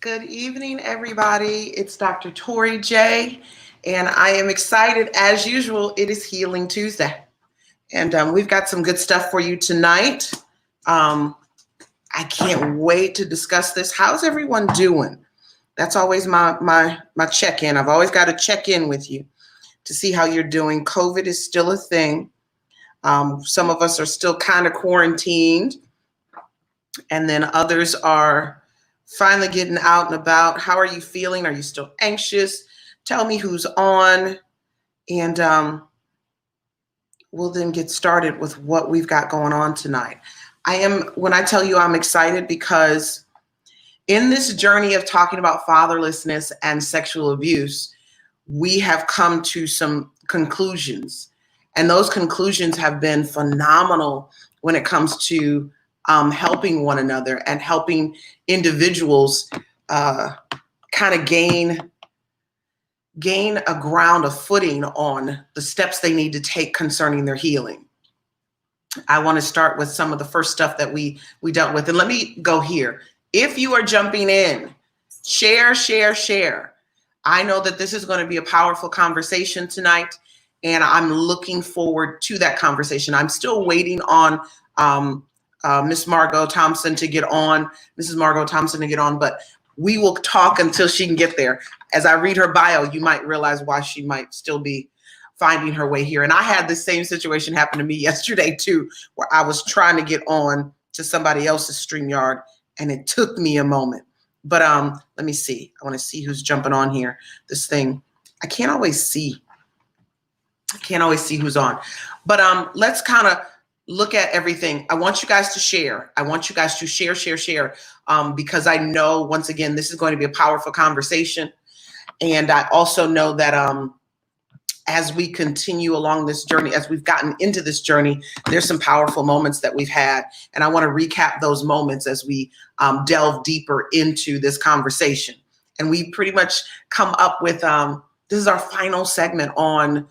Good evening, everybody. It's Dr. Torri J, and I am excited. As usual, it is Healing Tuesday, and we've got some good stuff for you tonight. I can't wait to discuss this. How's everyone doing? That's always my check-in. I've always got to check in with you to see how you're doing. COVID is still a thing. Some of us are still kind of quarantined, and then others are finally getting out and about. How are you feeling? Are you still anxious? Tell me who's on, and we'll then get started with what we've got going on tonight. When I tell you I'm excited, because in this journey of talking about fatherlessness and sexual abuse, we have come to some conclusions, and those conclusions have been phenomenal when it comes to helping one another and helping individuals kind of gain a ground, a footing on the steps they need to take concerning their healing. I want to start with some of the first stuff that we dealt with. And let me go here. If you are jumping in, share. I know that this is going to be a powerful conversation tonight, and I'm looking forward to that conversation. I'm still waiting on Miss Margo Thompson to get on, Mrs. Margo Thompson to get on, but we will talk until she can get there. As I read her bio, you might realize why she might still be finding her way here. And I had the same situation happen to me yesterday too, where I was trying to get on to somebody else's StreamYard, and it took me a moment. But let me see. I want to see who's jumping on here. This thing, I can't always see who's on. But let's kind of look at everything. I want you guys to share. I want you guys to share, because I know, once again, this is going to be a powerful conversation. And I also know that as we continue along this journey, as we've gotten into this journey, there's some powerful moments that we've had. And I want to recap those moments as we delve deeper into this conversation. And we pretty much come up with, this is our final segment on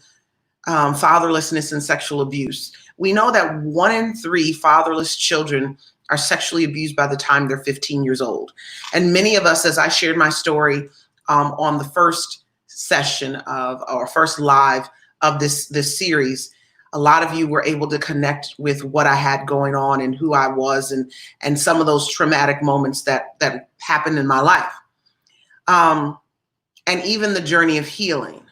fatherlessness and sexual abuse. We know that 1 in 3 fatherless children are sexually abused by the time they're 15 years old. And many of us, as I shared my story on the first session of our first live of this series, a lot of you were able to connect with what I had going on and who I was, and some of those traumatic moments that happened in my life, and even the journey of healing.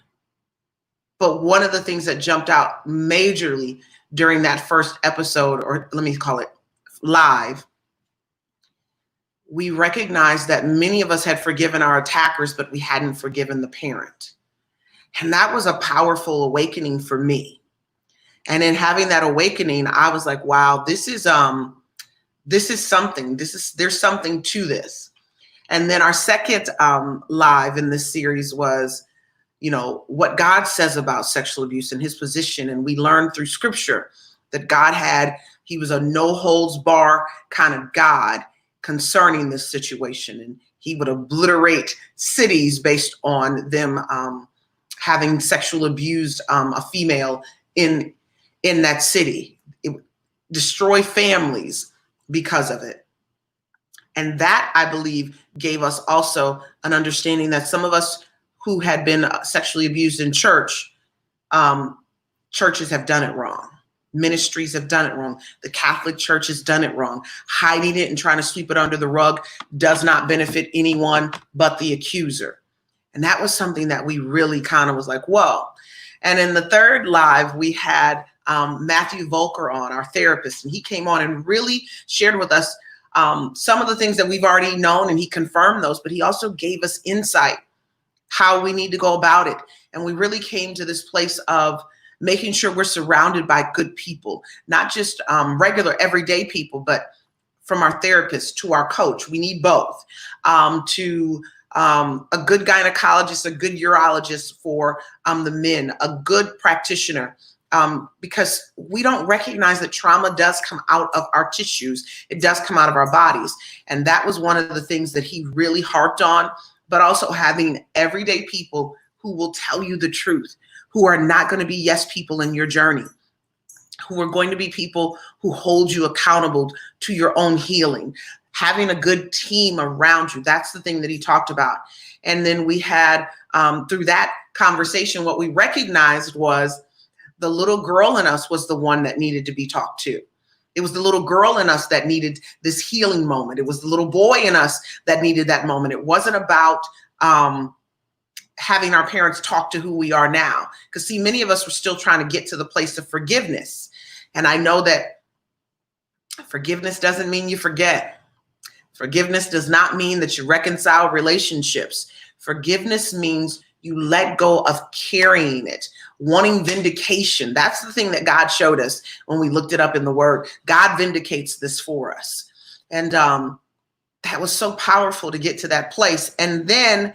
But one of the things that jumped out majorly during that first episode, or let me call it live, we recognized that many of us had forgiven our attackers, but we hadn't forgiven the parent. And that was a powerful awakening for me. And in having that awakening, I was like, wow, this is something. There's something to this. And then our second live in this series was, what God says about sexual abuse and his position. And we learned through scripture that he was a no holds bar kind of God concerning this situation. And he would obliterate cities based on them having sexual abused a female in that city. It would destroy families because of it. And that, I believe, gave us also an understanding that some of us who had been sexually abused in church, churches have done it wrong. Ministries have done it wrong. The Catholic Church has done it wrong. Hiding it and trying to sweep it under the rug does not benefit anyone but the accuser. And that was something that we really kind of was like, whoa. And in the third live, we had Matthew Volker on, our therapist, and he came on and really shared with us some of the things that we've already known, and he confirmed those, but he also gave us insight how we need to go about it. And we really came to this place of making sure we're surrounded by good people, not just regular everyday people, but from our therapist to our coach. We need both. To a good gynecologist, a good urologist for the men, a good practitioner, because we don't recognize that trauma does come out of our tissues. It does come out of our bodies. And that was one of the things that he really harped on, but also having everyday people who will tell you the truth, who are not going to be yes people in your journey, who are going to be people who hold you accountable to your own healing. having a good team around you. That's the thing that he talked about. And then we had, through that conversation, what we recognized was the little girl in us was the one that needed to be talked to. It was the little girl in us that needed this healing moment. It was the little boy in us that needed that moment. It wasn't about having our parents talk to who we are now. Because see, many of us were still trying to get to the place of forgiveness. And I know that forgiveness doesn't mean you forget. Forgiveness does not mean that you reconcile relationships. Forgiveness means you let go of carrying it, wanting vindication. That's the thing that God showed us when we looked it up in the Word. God vindicates this for us. And that was so powerful to get to that place. And then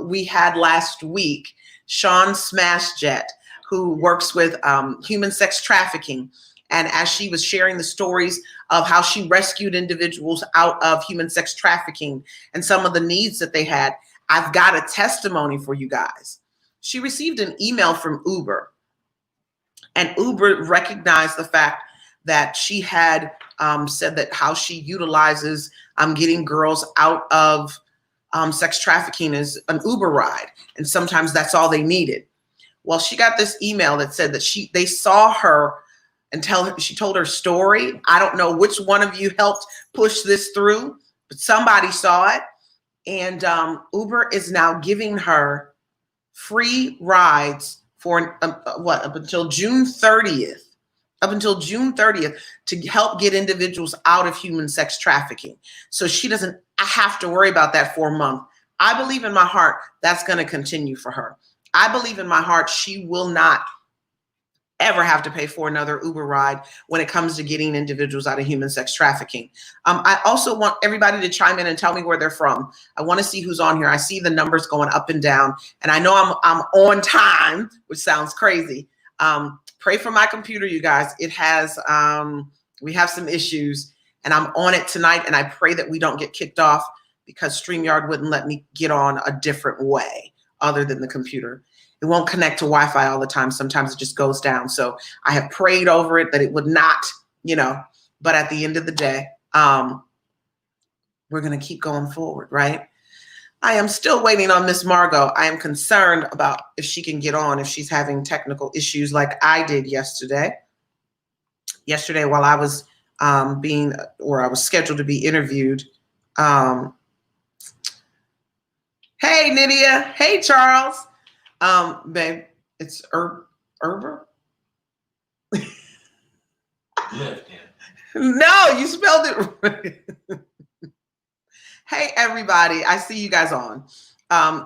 we had last week Sean Smashjet, who works with human sex trafficking. And as she was sharing the stories of how she rescued individuals out of human sex trafficking and some of the needs that they had, I've got a testimony for you guys. She received an email from Uber, and Uber recognized the fact that she had said that how she utilizes getting girls out of sex trafficking is an Uber ride. And sometimes that's all they needed. Well, she got this email that said that they saw her and she told her story. I don't know which one of you helped push this through, but somebody saw it. And Uber is now giving her free rides for up until June 30th. Up until June 30th to help get individuals out of human sex trafficking. So she doesn't have to worry about that for a month. I believe in my heart that's going to continue for her. I believe in my heart she will not ever have to pay for another Uber ride when it comes to getting individuals out of human sex trafficking. I also want everybody to chime in and tell me where they're from. I want to see who's on here. I see the numbers going up and down, and I know I'm on time, which sounds crazy. Pray for my computer, you guys. It has, we have some issues, and I'm on it tonight, and I pray that we don't get kicked off because StreamYard wouldn't let me get on a different way other than the computer. It won't connect to Wi-Fi all the time. Sometimes it just goes down. So I have prayed over it that it would not, but at the end of the day, we're going to keep going forward, right? I am still waiting on Miss Margo. I am concerned about if she can get on, if she's having technical issues like I did yesterday. Yesterday, while I was I was scheduled to be interviewed. Hey, Nydia. Hey, Charles. Babe, it's Herber. No, you spelled it right. Hey, everybody. I see you guys on.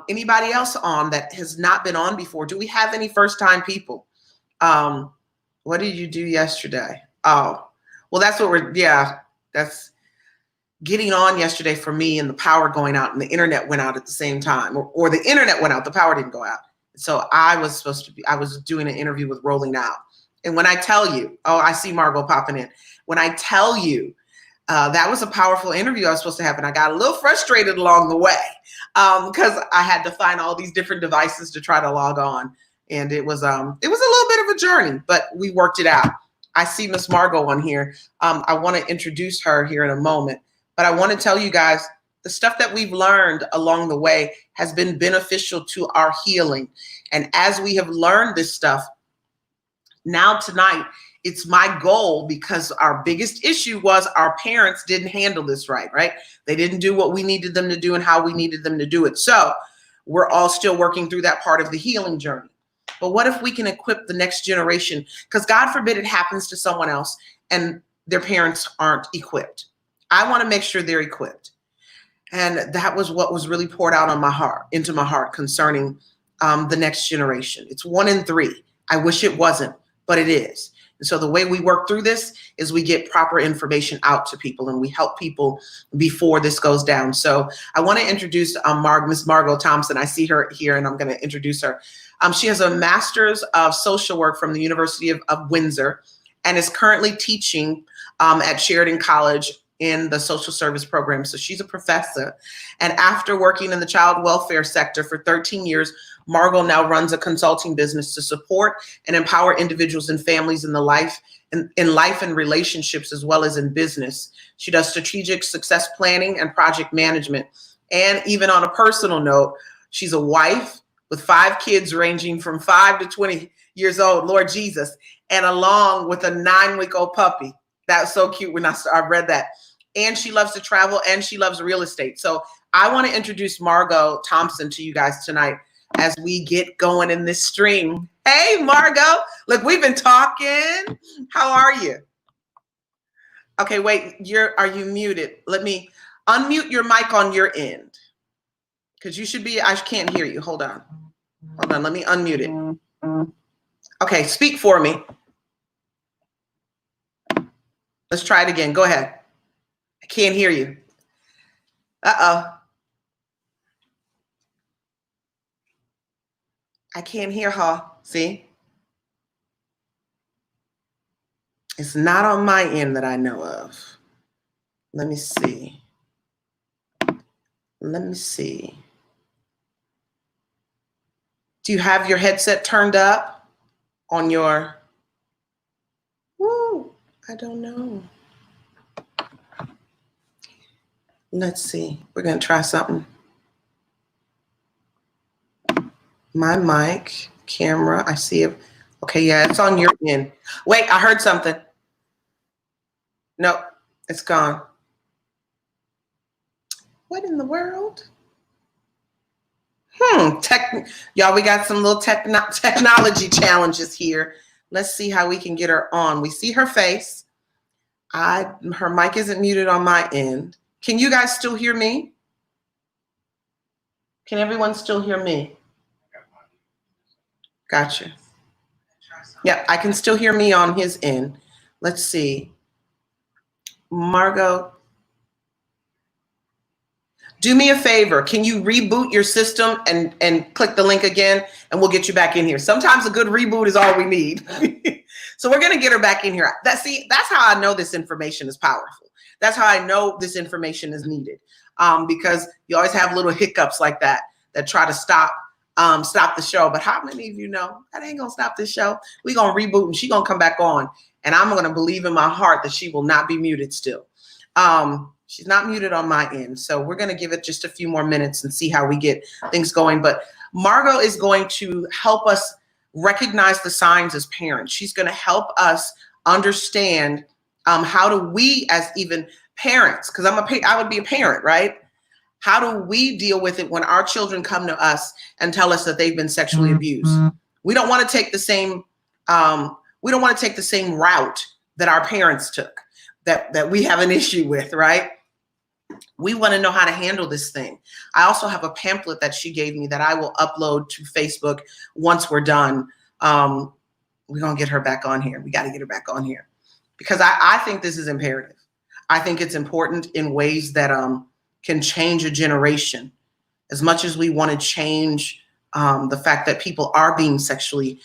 Anybody else on that has not been on before? Do we have any first-time people? What did you do yesterday? Oh, well, that's what that's getting on yesterday for me, and the power going out and the internet went out at the same time, or the internet went out, the power didn't go out. So I was doing an interview with Rolling Out. And when I tell you, I see Margo popping in. When I tell you, that was a powerful interview I was supposed to have. And I got a little frustrated along the way because I had to find all these different devices to try to log on. And it was a little bit of a journey, but we worked it out. I see Miss Margo on here. I want to introduce her here in a moment, but I want to tell you guys, the stuff that we've learned along the way has been beneficial to our healing. And as we have learned this stuff, now tonight, it's my goal, because our biggest issue was our parents didn't handle this right? They didn't do what we needed them to do and how we needed them to do it. So we're all still working through that part of the healing journey. But what if we can equip the next generation? Because God forbid it happens to someone else and their parents aren't equipped. I want to make sure they're equipped. And that was what was really poured out into my heart concerning the next generation. It's 1 in 3. I wish it wasn't, but it is. And so the way we work through this is we get proper information out to people, and we help people before this goes down. So I want to introduce Miss Margo Thompson. I see her here, and I'm going to introduce her. She has a master's of social work from the University of Windsor, and is currently teaching at Sheridan College in the social service program. So she's a professor. And after working in the child welfare sector for 13 years, Margo now runs a consulting business to support and empower individuals and families in life and relationships, as well as in business. She does strategic success planning and project management. And even on a personal note, she's a wife with 5 kids ranging from 5 to 20 years old, Lord Jesus, and along with a 9-week-old puppy. That was so cute when I read that. And she loves to travel and she loves real estate. So I want to introduce Margo Thompson to you guys tonight as we get going in this stream. Hey, Margo, look, we've been talking. How are you? Okay, wait, are you muted? Let me unmute your mic on your end. Because you should be, I can't hear you. Hold on, let me unmute it. Okay, speak for me. Let's try it again, go ahead. I can't hear you. Uh-oh. I can't hear her, see? It's not on my end that I know of. Let me see. Do you have your headset turned up on your, I don't know. Let's see, we're gonna try something. My mic, camera, I see it. Okay, yeah, it's on your end. Wait, I heard something. No, it's gone. What in the world? Y'all, we got some little technology challenges here. Let's see how we can get her on. We see her face. Her mic isn't muted on my end. Can you guys still hear me? Can everyone still hear me? Gotcha. Yeah, I can still hear me on his end. Let's see. Margo, do me a favor. Can you reboot your system and click the link again, and we'll get you back in here. Sometimes a good reboot is all we need. So we're going to get her back in here. That's how I know this information is powerful. That's how I know this information is needed. Because you always have little hiccups like that try to stop the show. But how many of you know that ain't gonna stop this show? We're gonna reboot and she's gonna come back on. And I'm gonna believe in my heart that she will not be muted still. She's not muted on my end. So we're gonna give it just a few more minutes and see how we get things going. But Margo is going to help us recognize the signs as parents. She's gonna help us understand how do we, as even parents, because I would be a parent, right? How do we deal with it when our children come to us and tell us that they've been sexually abused? We don't want to take the same route that our parents took, that we have an issue with, right? We want to know how to handle this thing. I also have a pamphlet that she gave me that I will upload to Facebook once we're done. We're gonna get her back on here. We got to get her back on here because I think this is imperative. I think it's important in ways that can change a generation. As much as we want to change the fact that people are being sexually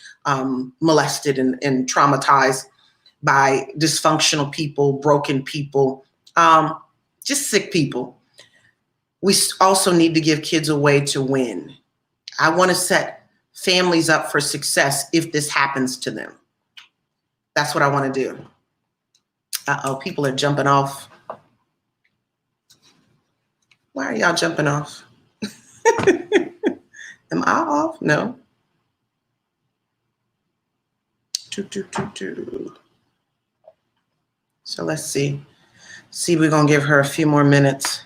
molested and traumatized by dysfunctional people, broken people, just sick people, we also need to give kids a way to win. I want to set families up for success if this happens to them. That's what I want to do. Uh-oh, people are jumping off. Why are y'all jumping off? Am I off? No. So let's see. We're going to give her a few more minutes.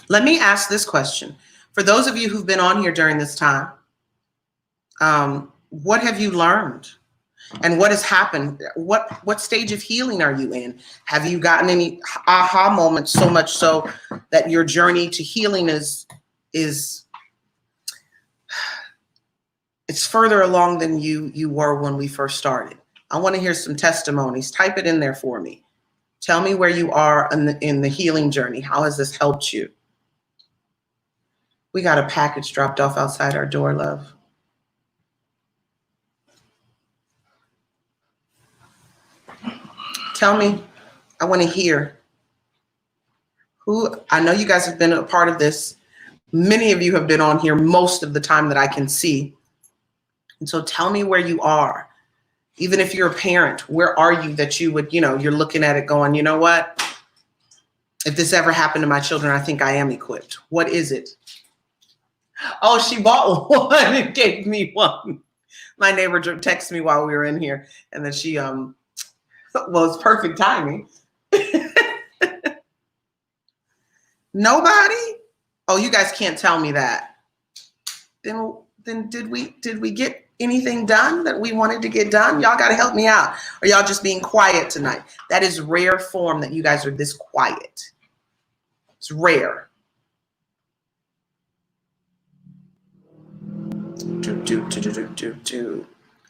Let me ask this question. For those of you who've been on here during this time, what have you learned? And what has happened? What stage of healing are you in? Have you gotten any aha moments, so much so that your journey to healing is it's further along than you were when we first started? I want to hear some testimonies. Type it in there for me. Tell me where you are in the healing journey. How has this helped you? We got a package dropped off outside our door, love. Tell me I want to hear who, I know you guys have been a part of this. Many of you have been on here most of the time that I can see. And so tell me where you are. Even if you're a parent, where are you that you would, you're looking at it going, you know what? If this ever happened to my children, I think I am equipped. What is it? Oh, she bought one and gave me one. My neighbor texted me while we were in here, and then she, well, it's perfect timing. Nobody? Oh, you guys can't tell me that. Then did we get anything done that we wanted to get done? Y'all got to help me out. Or y'all just being quiet tonight? That is rare form that you guys are this quiet. It's rare.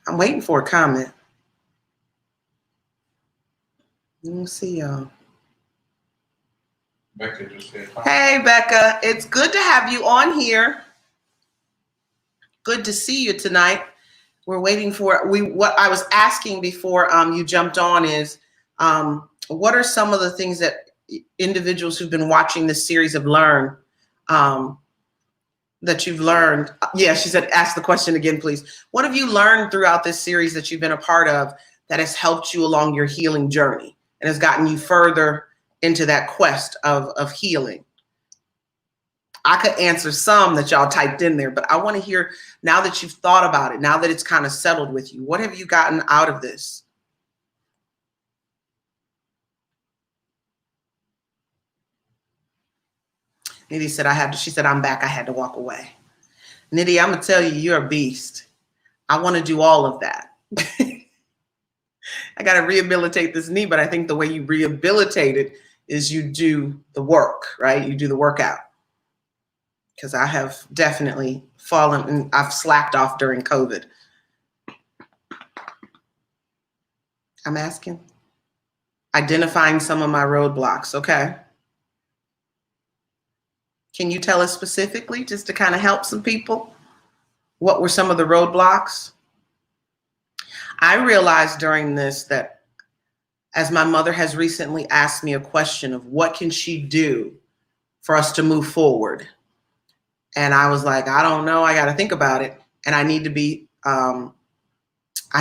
I'm waiting for a comment. Let me see y'all. Becca just said hi. Hey, Becca. It's good to have you on here. Good to see you tonight. We're waiting for what I was asking before you jumped on is what are some of the things that individuals who've been watching this series have learned that you've learned? Yeah, she said, ask the question again, please. What have you learned throughout this series that you've been a part of that has helped you along your healing journey and has gotten you further into that quest of healing? I could answer some that y'all typed in there, but I want to hear, now that you've thought about it, now that it's kind of settled with you, what have you gotten out of this? Nidhi said, she said, I'm back. I had to walk away. Nidhi, I'm going to tell you, you're a beast. I want to do all of that. I got to rehabilitate this knee, but I think the way you rehabilitate it is you do the work, right? You do the workout. Because I have definitely fallen and I've slacked off during COVID. I'm asking. Identifying some of my roadblocks. Okay. Can you tell us specifically, just to kind of help some people? What were some of the roadblocks? I realized during this that as my mother has recently asked me a question of what can she do for us to move forward? And I was like, I don't know. I got to think about it. And I need to be, I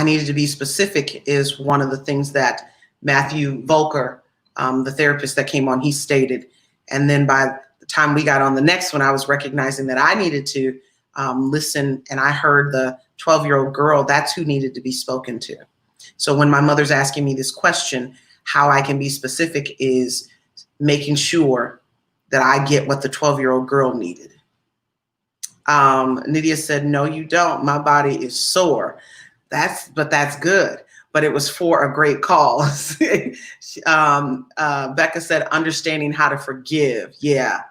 needed to be specific is one of the things that Matthew Volker, the therapist that came on, he stated. And then by the time we got on the next one, I was recognizing that I needed to listen. And I heard the 12-year-old girl, that's who needed to be spoken to. So when my mother's asking me this question, how I can be specific is making sure that I get what the 12-year-old girl needed. Nydia said, no, you don't. My body is sore. But that's good. But it was for a great cause. Becca said, understanding how to forgive. Yeah.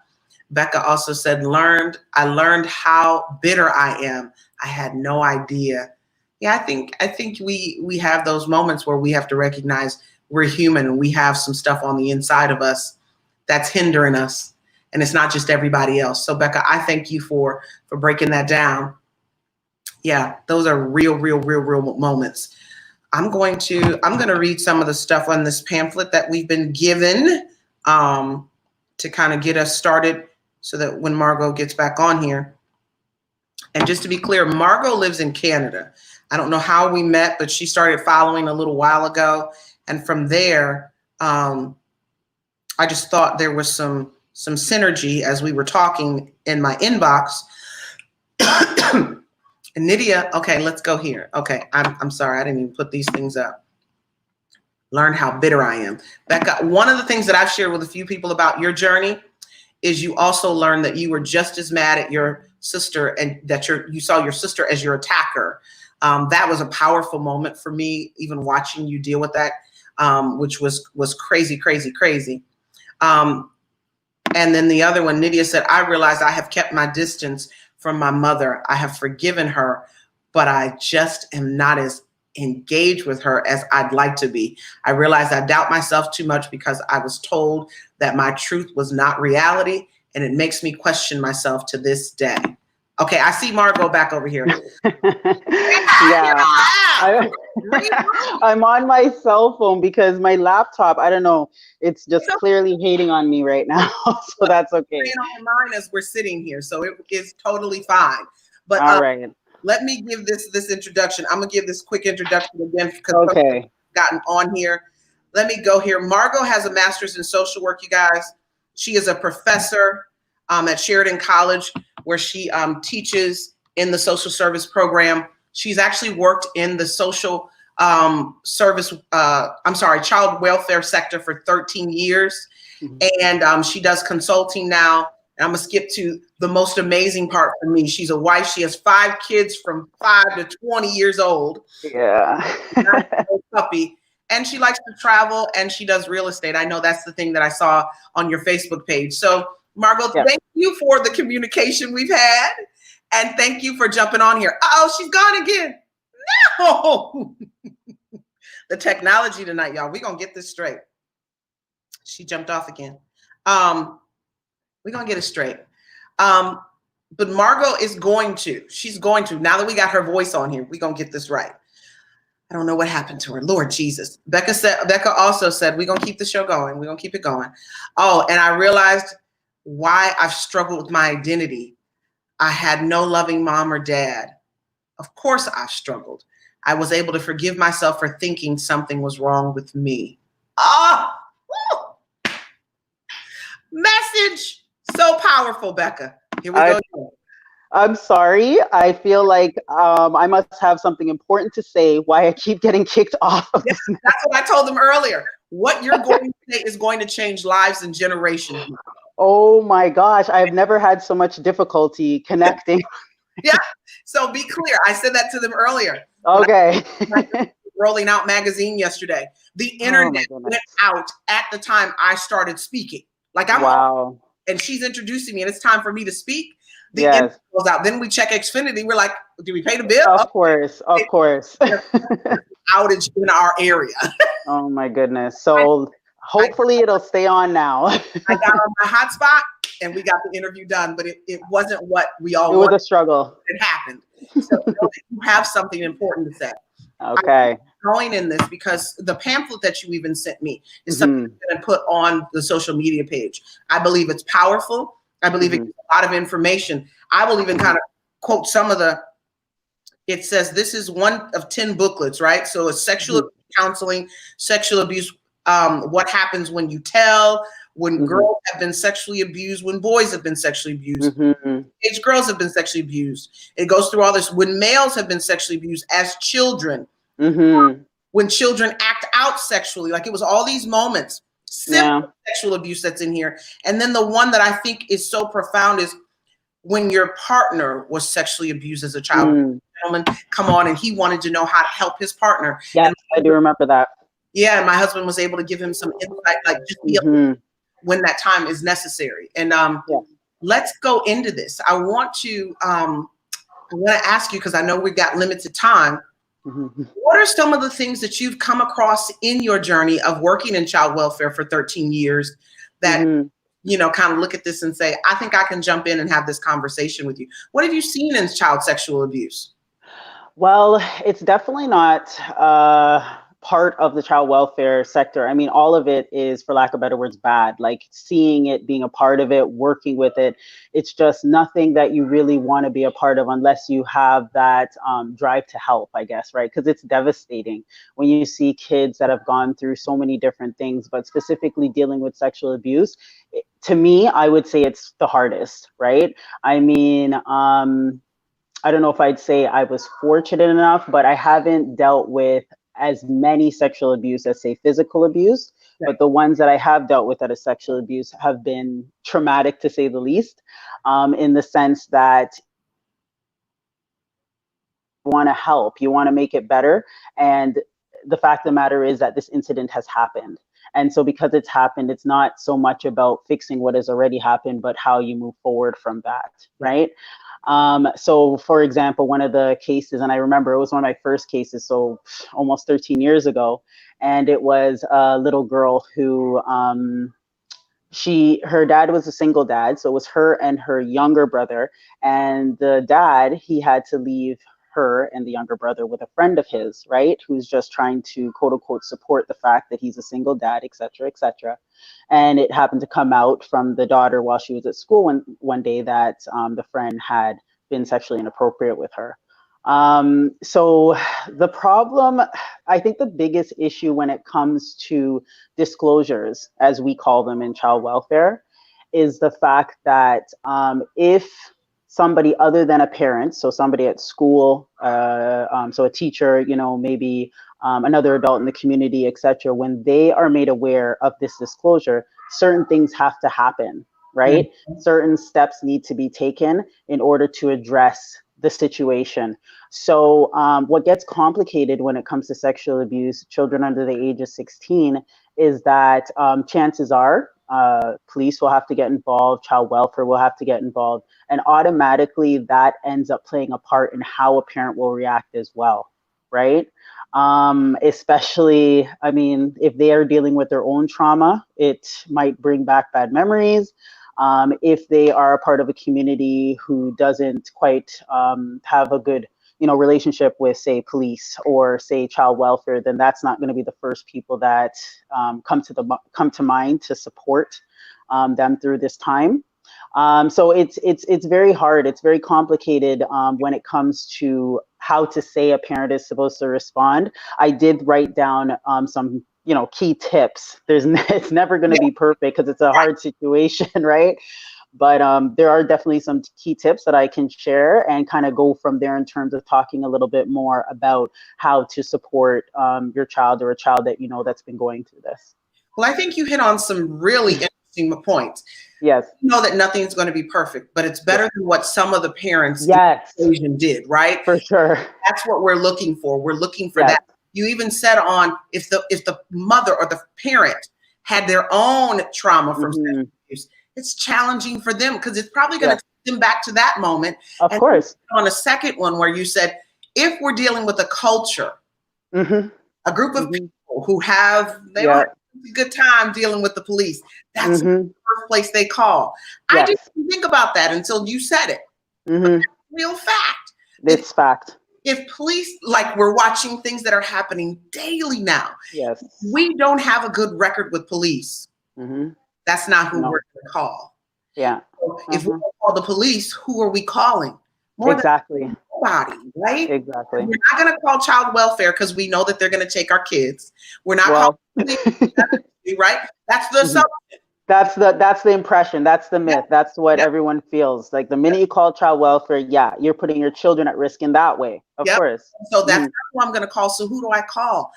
Becca also said, I learned how bitter I am. I had no idea. Yeah, I think we have those moments where we have to recognize we're human and we have some stuff on the inside of us that's hindering us. And it's not just everybody else. So Becca, I thank you for breaking that down. Yeah, those are real moments. I'm going to read some of the stuff on this pamphlet that we've been given to kind of get us started so that when Margo gets back on here. And just to be clear, Margo lives in Canada. I don't know how we met, but she started following a little while ago. And from there, I just thought there was some synergy as we were talking in my inbox. And Nydia, okay, let's go here. Okay, I'm sorry, I didn't even put these things up. Learn how bitter I am. Becca, one of the things that I've shared with a few people about your journey is you also learned that you were just as mad at your sister and that you saw your sister as your attacker. That was a powerful moment for me, even watching you deal with that, which was crazy. And then the other one, Nydia said, I realized I have kept my distance from my mother. I have forgiven her, but I just am not as engaged with her as I'd like to be. I realized I doubt myself too much because I was told that my truth was not reality, and it makes me question myself to this day. Okay, I see Margo back over here. Yeah. I, I'm on my cell phone because my laptop, I don't know, it's just clearly hating on me right now. So that's okay. On mine as we're sitting here, so it is totally fine. But All right. let me give this introduction. I'm gonna give this quick introduction again because Okay. gotten on here. Let me go here. Margo has a master's in social work, you guys. She is a professor at Sheridan College, where she teaches in the social service program. She's actually worked in the social service, child welfare sector for 13 years. And she does consulting now. And I'm gonna skip to the most amazing part for me. She's a wife. She has 5 kids from 5 to 20 years old. Yeah. Puppy. And she likes to travel, and she does real estate. I know that's the thing that I saw on your Facebook page. So, Margo, thank you for the communication we've had, and thank you for jumping on here. Oh, she's gone again. No, the technology tonight, y'all. We're gonna get this straight. She jumped off again. We're gonna get it straight. But Margo is going to. She's going to. Now that we got her voice on here, we're gonna get this right. I don't know what happened to her. Lord Jesus. Becca also said, we're going to keep the show going. We're going to keep it going. Oh, and I realized why I've struggled with my identity. I had no loving mom or dad. Of course I've struggled. I was able to forgive myself for thinking something was wrong with me. Message. So powerful, Becca. Here we go. I'm sorry. I feel like I must have something important to say why I keep getting kicked off of this. That's what I told them earlier. What you're going to say is going to change lives and generations. Oh my gosh. I've never had so much difficulty connecting. Yeah. So be clear. I said that to them earlier. Okay. Rolling Out magazine yesterday. The internet went out at the time I started speaking. Like I'm wow. And she's introducing me, and it's time for me to speak. The internet goes out. Then we check Xfinity. We're like, do we pay the bill? Of course. Outage in our area. Oh my goodness. So hopefully it'll stay on now. I got on my hotspot and we got the interview done, but it wasn't what we all wanted. It was a struggle. It happened. So you have something important to say. Okay. I'm going in this because the pamphlet that you even sent me is something I'm going to put on the social media page. I believe it's powerful. I believe it gives a lot of information. I will even kind of quote some of it says this is one of 10 booklets, right? So it's sexual abuse counseling, sexual abuse, what happens when you tell, when girls have been sexually abused, when boys have been sexually abused, age girls have been sexually abused. It goes through all this. When males have been sexually abused as children, when children act out sexually, like it was all these moments, simple sexual abuse that's in here. And then the one that I think is so profound is when your partner was sexually abused as a child. Gentleman come on, and he wanted to know how to help his partner. Yeah, I do remember that. Yeah, and my husband was able to give him some insight, like just be when that time is necessary. And let's go into this. I want to ask you, because I know we've got limited time. What are some of the things that you've come across in your journey of working in child welfare for 13 years that, kind of look at this and say, I think I can jump in and have this conversation with you? What have you seen in child sexual abuse? Well, it's definitely not part of the child welfare sector. I mean, all of it is, for lack of better words, bad. Like seeing it, being a part of it, working with it, it's just nothing that you really want to be a part of unless you have that drive to help, I guess, right? Because it's devastating when you see kids that have gone through so many different things, but specifically dealing with sexual abuse. To me, I would say it's the hardest, right? I mean, I don't know if I'd say I was fortunate enough, but I haven't dealt with as many sexual abuse as, say, physical abuse. Right. But the ones that I have dealt with that is sexual abuse have been traumatic, to say the least, in the sense that you want to help, you want to make it better. And the fact of the matter is that this incident has happened. And so because it's happened, it's not so much about fixing what has already happened, but how you move forward from that, right? So for example, one of the cases, and I remember it was one of my first cases, so almost 13 years ago, and it was a little girl who, her dad was a single dad. So it was her and her younger brother, and the dad, he had to leave her and the younger brother with a friend of his, right, who's just trying to quote unquote support the fact that he's a single dad, et cetera, et cetera. And it happened to come out from the daughter while she was at school one day that the friend had been sexually inappropriate with her. So the problem, I think the biggest issue when it comes to disclosures, as we call them in child welfare, is the fact that if somebody other than a parent, so somebody at school, so a teacher, you know, maybe another adult in the community, et cetera, when they are made aware of this disclosure, certain things have to happen, right? Mm-hmm. Certain steps need to be taken in order to address the situation. So what gets complicated when it comes to sexual abuse, children under the age of 16, is that chances are police will have to get involved, child welfare will have to get involved, and automatically that ends up playing a part in how a parent will react as well, right? Especially, I mean, if they are dealing with their own trauma, it might bring back bad memories. If they are a part of a community who doesn't quite have a good, you know, relationship with, say, police or, say, child welfare, then that's not going to be the first people that come to mind to support them through this time. So it's very hard. It's very complicated when it comes to how to say a parent is supposed to respond. I did write down some, you know, key tips. It's never going to be perfect because it's a hard situation, right? But there are definitely some key tips that I can share and kind of go from there in terms of talking a little bit more about how to support your child or a child that you know that's been going through this. Well, I think you hit on some really interesting points. Yes. You know that nothing's going to be perfect, but it's better than what some of the parents did, right? For sure. That's what we're looking for. We're looking for that. You even said on if the mother or the parent had their own trauma from sexual abuse, it's challenging for them because it's probably going to take them back to that moment. Of course. On a second one where you said, if we're dealing with a culture, a group of people who they don't have a good time dealing with the police, that's the first place they call. I didn't think about that until you said it. But that's real fact. It's fact. If police, like we're watching things that are happening daily now, we don't have a good record with police. That's not who we're going to call. Yeah. So if we call the police, who are we calling? More than nobody, right? Exactly. We're not going to call child welfare because we know that they're going to take our kids. We're not calling police, right? That's the assumption. That's the impression. That's the myth. That's what everyone feels. Like the minute you call child welfare, you're putting your children at risk in that way. Of course. So that's who I'm going to call. So who do I call?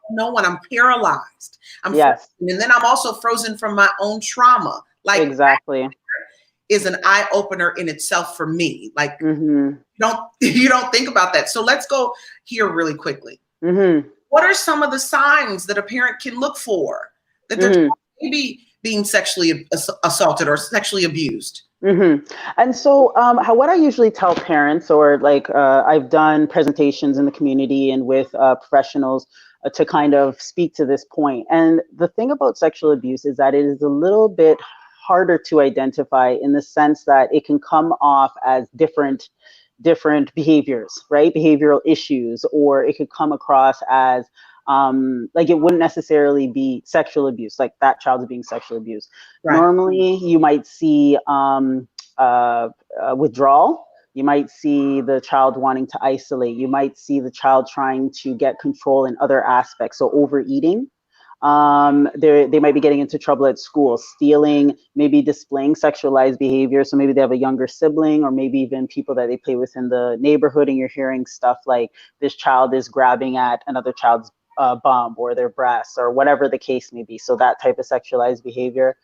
No one. I'm paralyzed. I'm frozen. And then I'm also frozen from my own trauma. Like exactly. Is an eye opener in itself for me. Like you don't think about that. So let's go here really quickly. What are some of the signs that a parent can look for that they're maybe being sexually assaulted or sexually abused? And so what I usually tell parents, or like I've done presentations in the community and with professionals to kind of speak to this point. And the thing about sexual abuse is that it is a little bit harder to identify in the sense that it can come off as different behaviors, right? Behavioral issues, or it could come across as like it wouldn't necessarily be sexual abuse, like that child's being sexually abused. Normally you might see withdrawal. You might see the child wanting to isolate. You might see the child trying to get control in other aspects. So overeating. They might be getting into trouble at school, stealing, maybe displaying sexualized behavior. So maybe they have a younger sibling, or maybe even people that they play with in the neighborhood, and you're hearing stuff like this child is grabbing at another child's bum or their breasts or whatever the case may be. So that type of sexualized behavior.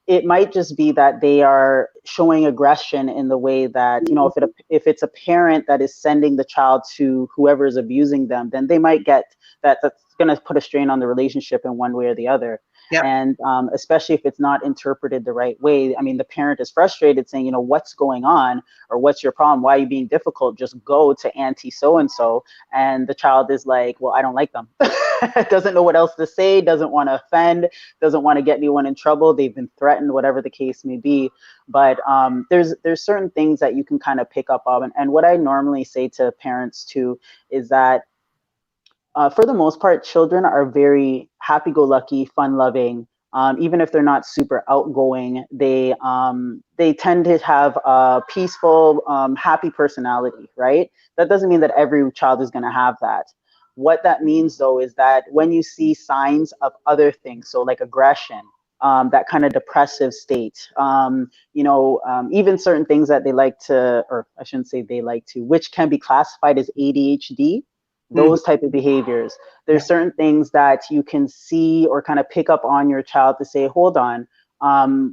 It might just be that they are showing aggression in the way that, you know, if it's a parent that is sending the child to whoever is abusing them, then they might get that's going to put a strain on the relationship in one way or the other. Yep. And especially if it's not interpreted the right way. I mean, the parent is frustrated saying, you know, what's going on, or what's your problem? Why are you being difficult? Just go to Auntie so-and-so. And the child is like, well, I don't like them. Doesn't know what else to say, doesn't want to offend, doesn't want to get anyone in trouble. They've been threatened, whatever the case may be. But there's certain things that you can kind of pick up on. And what I normally say to parents too is that for the most part, children are very happy-go-lucky, fun-loving. Even if they're not super outgoing, they tend to have a peaceful, happy personality, right? That doesn't mean that every child is going to have that. What that means, though, is that when you see signs of other things, so like aggression, that kind of depressive state, even certain things that they like to, or I shouldn't say they like to, which can be classified as ADHD, those type of behaviors. There's certain things that you can see or kind of pick up on your child to say, hold on,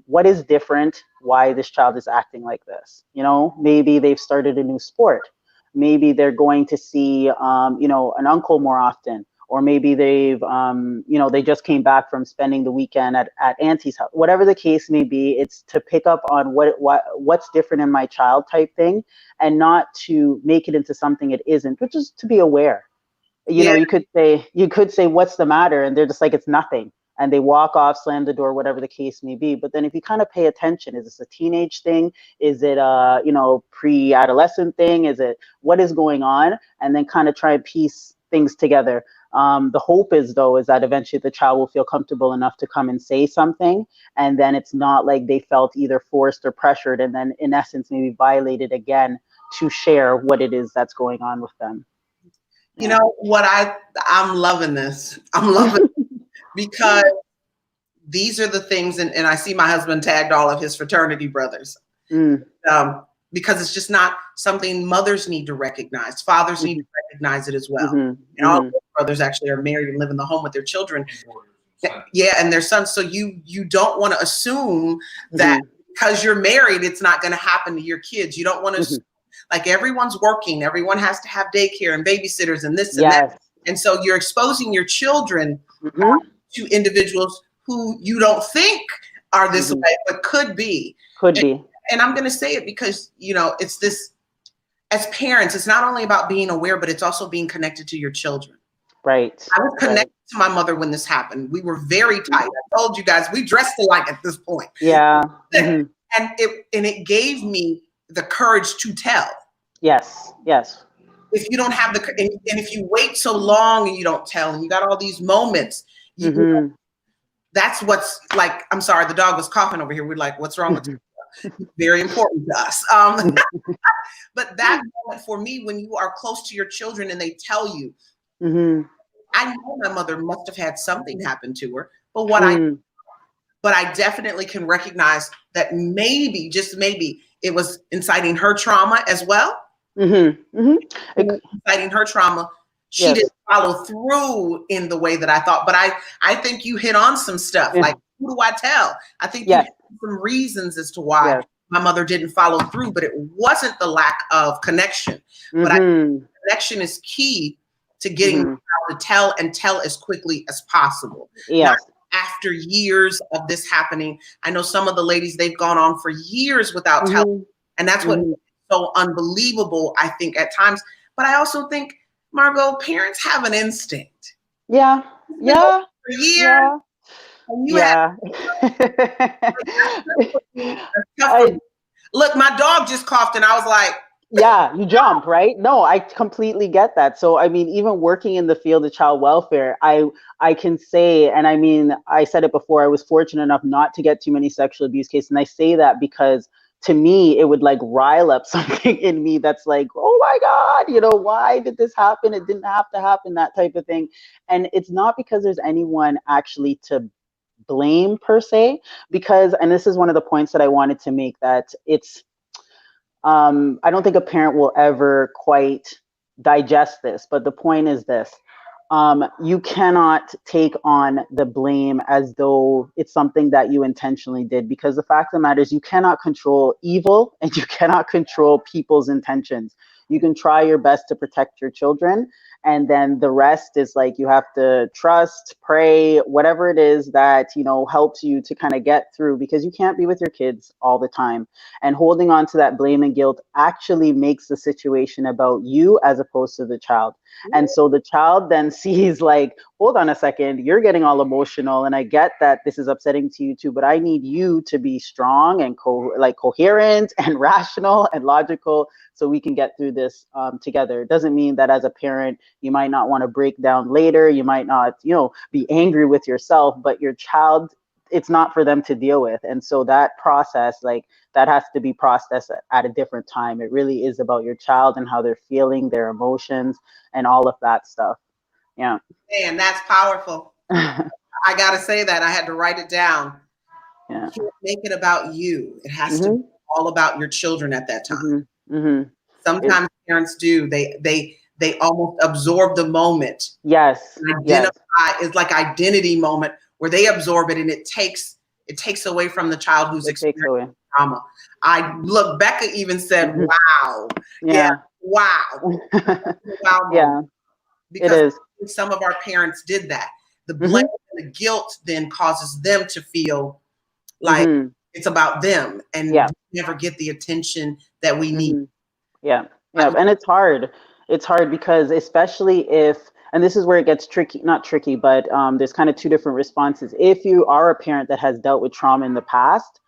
what is different? Why this child is acting like this? You know, maybe they've started a new sport. Maybe they're going to see, an uncle more often, or maybe they've, they just came back from spending the weekend at auntie's house. Whatever the case may be, it's to pick up on what's different in my child type thing, and not to make it into something it isn't, but just to be aware. You could say, what's the matter? And they're just like, it's nothing. And they walk off, slam the door, whatever the case may be. But then if you kind of pay attention, is this a teenage thing? Is it a, pre-adolescent thing? Is it, what is going on? And then kind of try and piece things together. The hope is that eventually the child will feel comfortable enough to come and say something. And then it's not like they felt either forced or pressured, and then in essence, maybe violated again to share what it is that's going on with them. You know what, I'm loving this. I'm loving it because these are the things, and I see my husband tagged all of his fraternity brothers. Because it's just not something mothers need to recognize. Fathers need to recognize it as well. And all of brothers actually are married and live in the home with their children. Yeah, and their sons. So you don't want to assume that because you're married, it's not going to happen to your kids. You don't want to like, everyone's working, everyone has to have daycare and babysitters and this and that. And so you're exposing your children to individuals who you don't think are this way, but could be. And I'm going to say it because, it's this, as parents, it's not only about being aware, but it's also being connected to your children. Right. I was connected to my mother when this happened. We were very tight. I told you guys, we dressed alike at this point. Yeah. And it gave me the courage to tell. Yes. If you don't have and if you wait so long and you don't tell, and you got all these moments, that's what's like, I'm sorry, the dog was coughing over here. We're like, what's wrong with you? Very important to us. But that moment for me, when you are close to your children and they tell you, I know my mother must have had something happen to her, but I definitely can recognize that maybe, just maybe, it was inciting her trauma as well. Inciting her trauma. She didn't follow through in the way that I thought. But I think you hit on some stuff. Like, who do I tell? I think you had some reasons as to why my mother didn't follow through, but it wasn't the lack of connection. But I think connection is key to getting to tell as quickly as possible. Not after years of this happening. I know some of the ladies, they've gone on for years without telling. And that's what is so unbelievable, I think, at times. But I also think, Margo, parents have an instinct. For years. Look, my dog just coughed and I was like, you jumped, right? No, I completely get that. So, I mean, even working in the field of child welfare, I can say, and I mean, I said it before, I was fortunate enough not to get too many sexual abuse cases. And I say that because to me, it would like rile up something in me that's like, oh my God, why did this happen? It didn't have to happen, that type of thing. And it's not because there's anyone actually to blame per se, because, and this is one of the points that I wanted to make, that it's, I don't think a parent will ever quite digest this, but the point is this. You cannot take on the blame as though it's something that you intentionally did, because the fact of the matter is you cannot control evil and you cannot control people's intentions. You can try your best to protect your children, And then the rest is like, you have to trust, pray, whatever it is that, you know, helps you to kind of get through, because you can't be with your kids all the time. And holding on to that blame and guilt actually makes the situation about you as opposed to the child. And so the child then sees like, hold on a second, you're getting all emotional, and I get that this is upsetting to you too, but I need you to be strong and coherent and rational and logical, so we can get through this together. It doesn't mean that as a parent, you might not want to break down later. You might not, you know, be angry with yourself, but your child, it's not for them to deal with. And so that process, like, that has to be processed at a different time. It really is about your child and how they're feeling, their emotions, and all of that stuff. Yeah. Man, that's powerful. I got to say that. I had to write it down. Yeah. You can't make it about you. It has to be all about your children at that time. Sometimes parents do. They almost absorb the moment. Yes. Identify. It's like identity moment where they absorb it, and it takes away from the child who's experiencing trauma. Becca even said, wow. Yeah. Wow. Wow. Yeah. Because it is. Some of our parents did that. The blame and the guilt then causes them to feel like it's about them, and we never get the attention that we need. Yeah. And it's hard. It's hard because, especially if, and this is where it gets tricky, not tricky, but there's kind of two different responses. If you are a parent that has dealt with trauma in the past,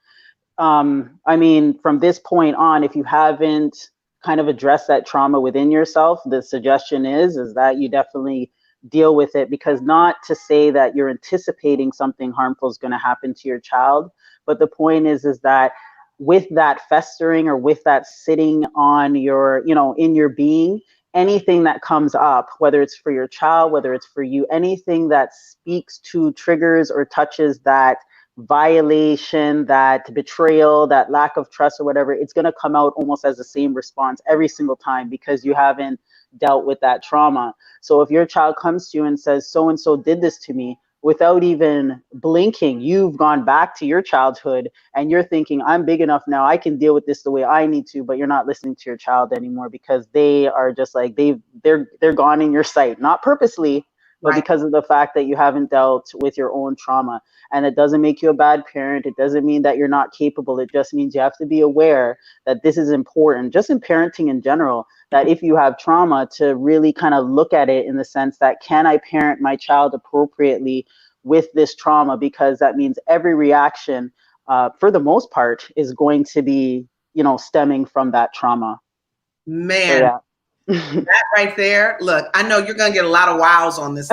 I mean, from this point on, if you haven't kind of addressed that trauma within yourself, the suggestion is that you definitely deal with it, because not to say that you're anticipating something harmful is going to happen to your child, but the point is that with that festering, or with that sitting on your, you know, in your being, anything that comes up, whether it's for your child, whether it's for you, anything that speaks to, triggers, or touches that violation, that betrayal, that lack of trust, or whatever, it's going to come out almost as the same response every single time, because you haven't dealt with that trauma. So if your child comes to you and says, so and so did this to me, without even blinking, you've gone back to your childhood, and you're thinking, I'm big enough now, I can deal with this the way I need to, but you're not listening to your child anymore, because they are just like, they're gone in your sight, not purposely, but because of the fact that you haven't dealt with your own trauma. And it doesn't make you a bad parent. It doesn't mean that you're not capable. It just means you have to be aware that this is important, just in parenting in general, that if you have trauma, to really kind of look at it in the sense that, can I parent my child appropriately with this trauma? Because that means every reaction, for the most part, is going to be, you know, stemming from that trauma. Man. So, yeah. That right there, look, I know you're going to get a lot of wows on this.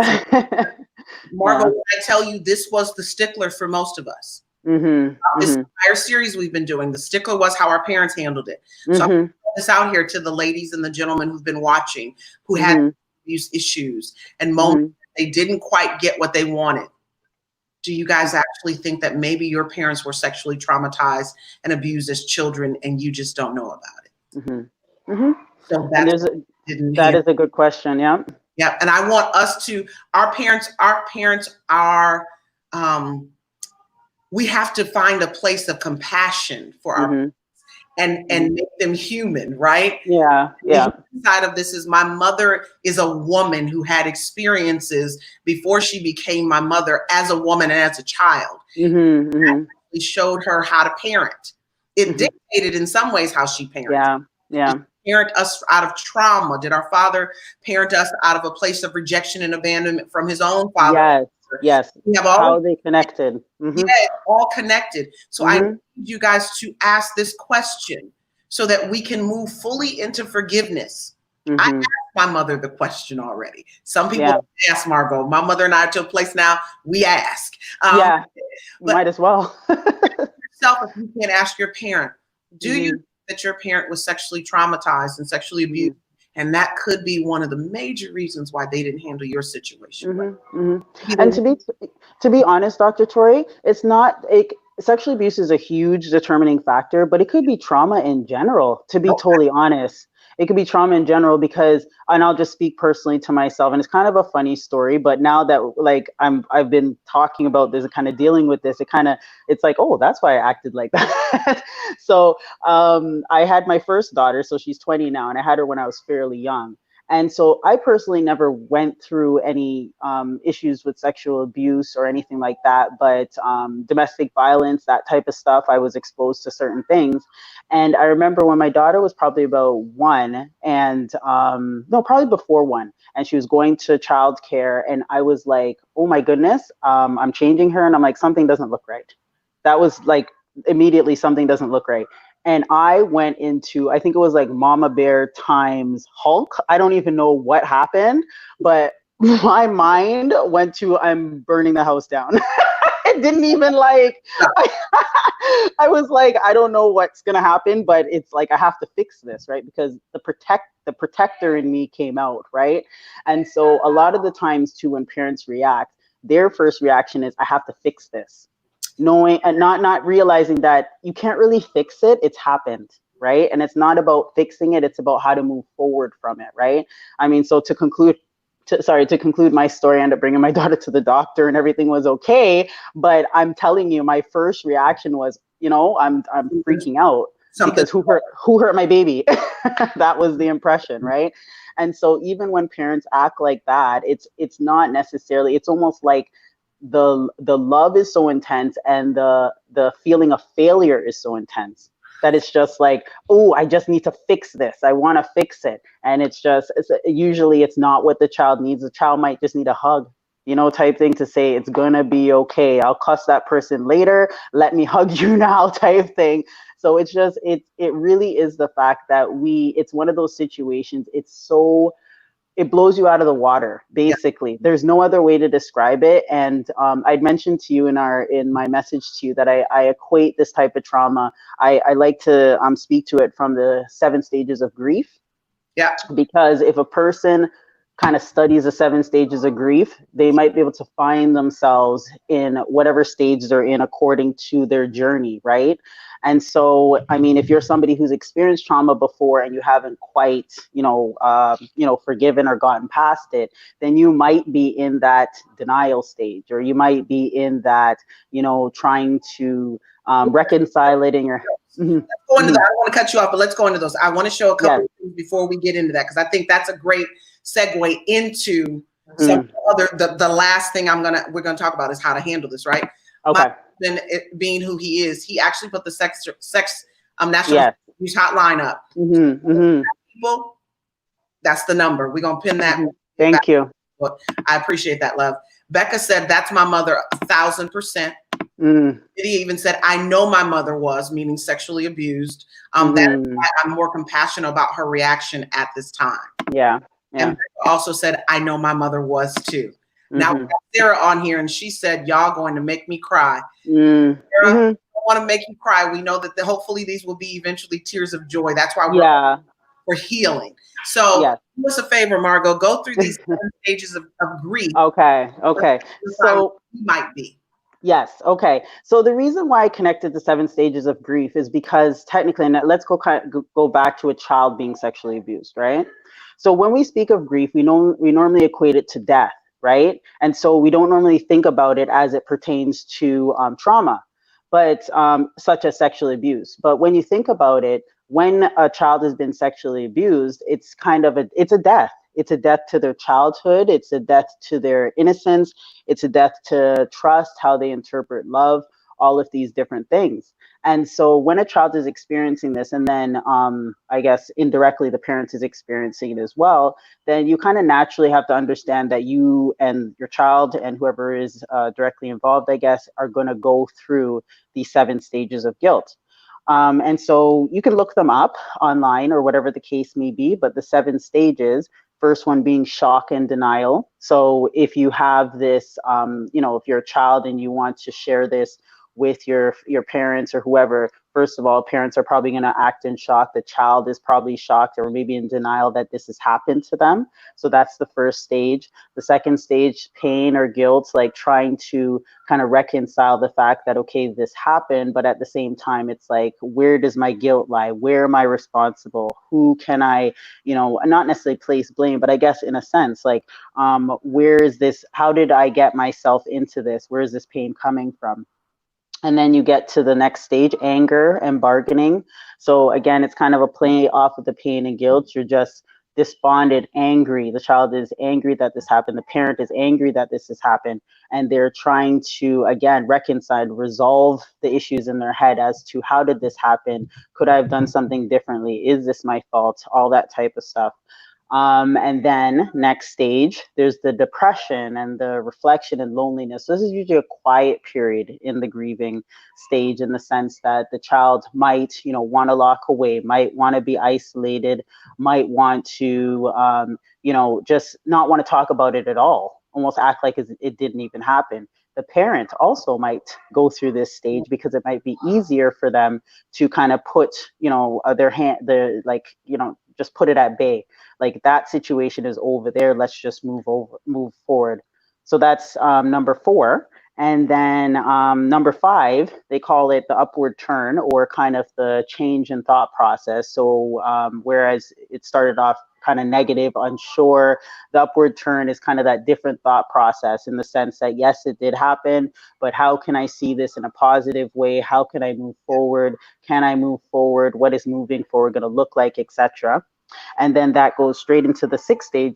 Margo, when I tell you, this was the stickler for most of us. This entire series we've been doing, the stickler was how our parents handled it. So I'm going to put this out here to the ladies and the gentlemen who've been watching, who had abuse issues and moments they didn't quite get what they wanted. Do you guys actually think that maybe your parents were sexually traumatized and abused as children, and you just don't know about it? So that is a good question. Yeah. Yeah. And I want us to, our parents are, we have to find a place of compassion for our parents and make them human, right? Yeah. Yeah. The side of this is, my mother is a woman who had experiences before she became my mother as a woman and as a child. We showed her how to parent. It dictated in some ways how she parented. Yeah. Yeah. Parent us out of trauma? Did our father parent us out of a place of rejection and abandonment from his own father? Yes. We have all, how are they connected? Yes, all connected. So I need you guys to ask this question so that we can move fully into forgiveness. I asked my mother the question already. Some people ask Margo. My mother and I are to a place now we ask. But might as well. Yourself, if you can't ask your parent, do you that your parent was sexually traumatized and sexually abused, and that could be one of the major reasons why they didn't handle your situation. And to be honest, Dr. Torri, it's not sexual abuse is a huge determining factor, but it could be trauma in general. To be totally honest, it could be trauma in general, because, and I'll just speak personally to myself, and it's kind of a funny story, but now that like I've been talking about this and kind of dealing with this, it's like, oh, that's why I acted like that. So I had my first daughter, so she's 20 now, and I had her when I was fairly young. And so I personally never went through any issues with sexual abuse or anything like that, but domestic violence, that type of stuff, I was exposed to certain things. And I remember when my daughter was probably about one, and no, probably before one, and she was going to childcare, and I was like, oh my goodness, I'm changing her, and I'm like, something doesn't look right. That was like immediately, something doesn't look right. And I went into, I think it was like Mama Bear times Hulk. I don't even know what happened, but my mind went to, I'm burning the house down. It didn't even like, I was like, I don't know what's gonna happen, but it's like I have to fix this, right? Because the protector in me came out, right? And so a lot of the times too, when parents react, their first reaction is, I have to fix this, knowing and not realizing that you can't really fix it. It's happened, right? And it's not about fixing it, it's about how to move forward from it, right? I mean, so to conclude my story, I ended up bringing my daughter to the doctor and everything was okay. But I'm telling you, my first reaction was, I'm freaking out. Something. Because who hurt my baby? That was the impression, right? And so even when parents act like that, it's not necessarily, it's almost like the love is so intense, and the feeling of failure is so intense, that it's just like, oh, I just need to fix this, I want to fix it. And usually it's not what the child needs. The child might just need a hug, type thing, to say it's gonna be okay, I'll cuss that person later, let me hug you now, type thing. So it's just, it really is the fact that it's one of those situations, it blows you out of the water, basically. Yeah. There's no other way to describe it. And I'd mentioned to you in my message to you that I equate this type of trauma. I like to speak to it from the 7 stages of grief. Yeah. Because if a person kind of studies the 7 stages of grief, they might be able to find themselves in whatever stage they're in according to their journey, right? And so, I mean, if you're somebody who's experienced trauma before and you haven't quite, forgiven or gotten past it, then you might be in that denial stage, or you might be in that, trying to reconcile it in your. Mm-hmm. Let's go into that. I don't want to cut you off, but let's go into those. I want to show a couple of things before we get into that, because I think that's a great segue into some other. The last thing we're gonna talk about is how to handle this, right? Okay. Then being who he is, he actually put the sex national abuse hotline up. People, that's the number. We're gonna pin that. Thank you. I appreciate that, love. Becca said, "That's my mother, 1,000%." He even said, "I know my mother was," meaning sexually abused. That's why I'm more compassionate about her reaction at this time. Yeah. And Becca also said, "I know my mother was too." Now we got Sarah on here, and she said, "Y'all going to make me cry." Sarah, I don't want to make you cry. We know that hopefully these will be eventually tears of joy. That's why we're healing. So do us a favor, Margo, go through these 7 stages of grief. Okay. So he might be. Yes. Okay. So the reason why I connected the 7 stages of grief is because technically, and let's go back to a child being sexually abused, right? So when we speak of grief, we normally equate it to death, right? And so we don't normally think about it as it pertains to trauma, but such as sexual abuse. But when you think about it, when a child has been sexually abused, it's it's a death. It's a death to their childhood. It's a death to their innocence. It's a death to trust, how they interpret love, all of these different things. And so when a child is experiencing this, and then I guess indirectly the parent is experiencing it as well, then you kind of naturally have to understand that you and your child and whoever is directly involved, I guess, are going to go through these 7 stages of guilt. And so you can look them up online or whatever the case may be, but the 7 stages, first one being shock and denial. So if you have this, if you're a child and you want to share this with your parents or whoever, first of all, parents are probably going to act in shock. The child is probably shocked or maybe in denial that this has happened to them. So that's the first stage. The second stage, pain or guilt, like trying to kind of reconcile the fact that, okay, this happened, but at the same time, it's like, where does my guilt lie? Where am I responsible? Who can I, not necessarily place blame, but I guess in a sense, like, where is this? How did I get myself into this? Where is this pain coming from? And then you get to the next stage, anger and bargaining. So again, it's kind of a play off of the pain and guilt. You're just despondent, angry. The child is angry that this happened. The parent is angry that this has happened. And they're trying to, again, reconcile, resolve the issues in their head as to how did this happen? Could I have done something differently? Is this my fault? All that type of stuff. And then next stage, there's the depression and the reflection and loneliness. So this is usually a quiet period in the grieving stage, in the sense that the child might, want to lock away, might want to be isolated, might want to, just not want to talk about it at all, almost act like it didn't even happen. The parent also might go through this stage because it might be easier for them to kind of put, just put it at bay. Like, that situation is over there. Let's just move forward. So that's number 4. And then number 5, they call it the upward turn, or kind of the change in thought process. So whereas it started off kind of negative, unsure, the upward turn is kind of that different thought process, in the sense that, yes, it did happen, but how can I see this in a positive way? How can I move forward? Can I move forward? What is moving forward going to look like, etc.? And then that goes straight into the 6th stage,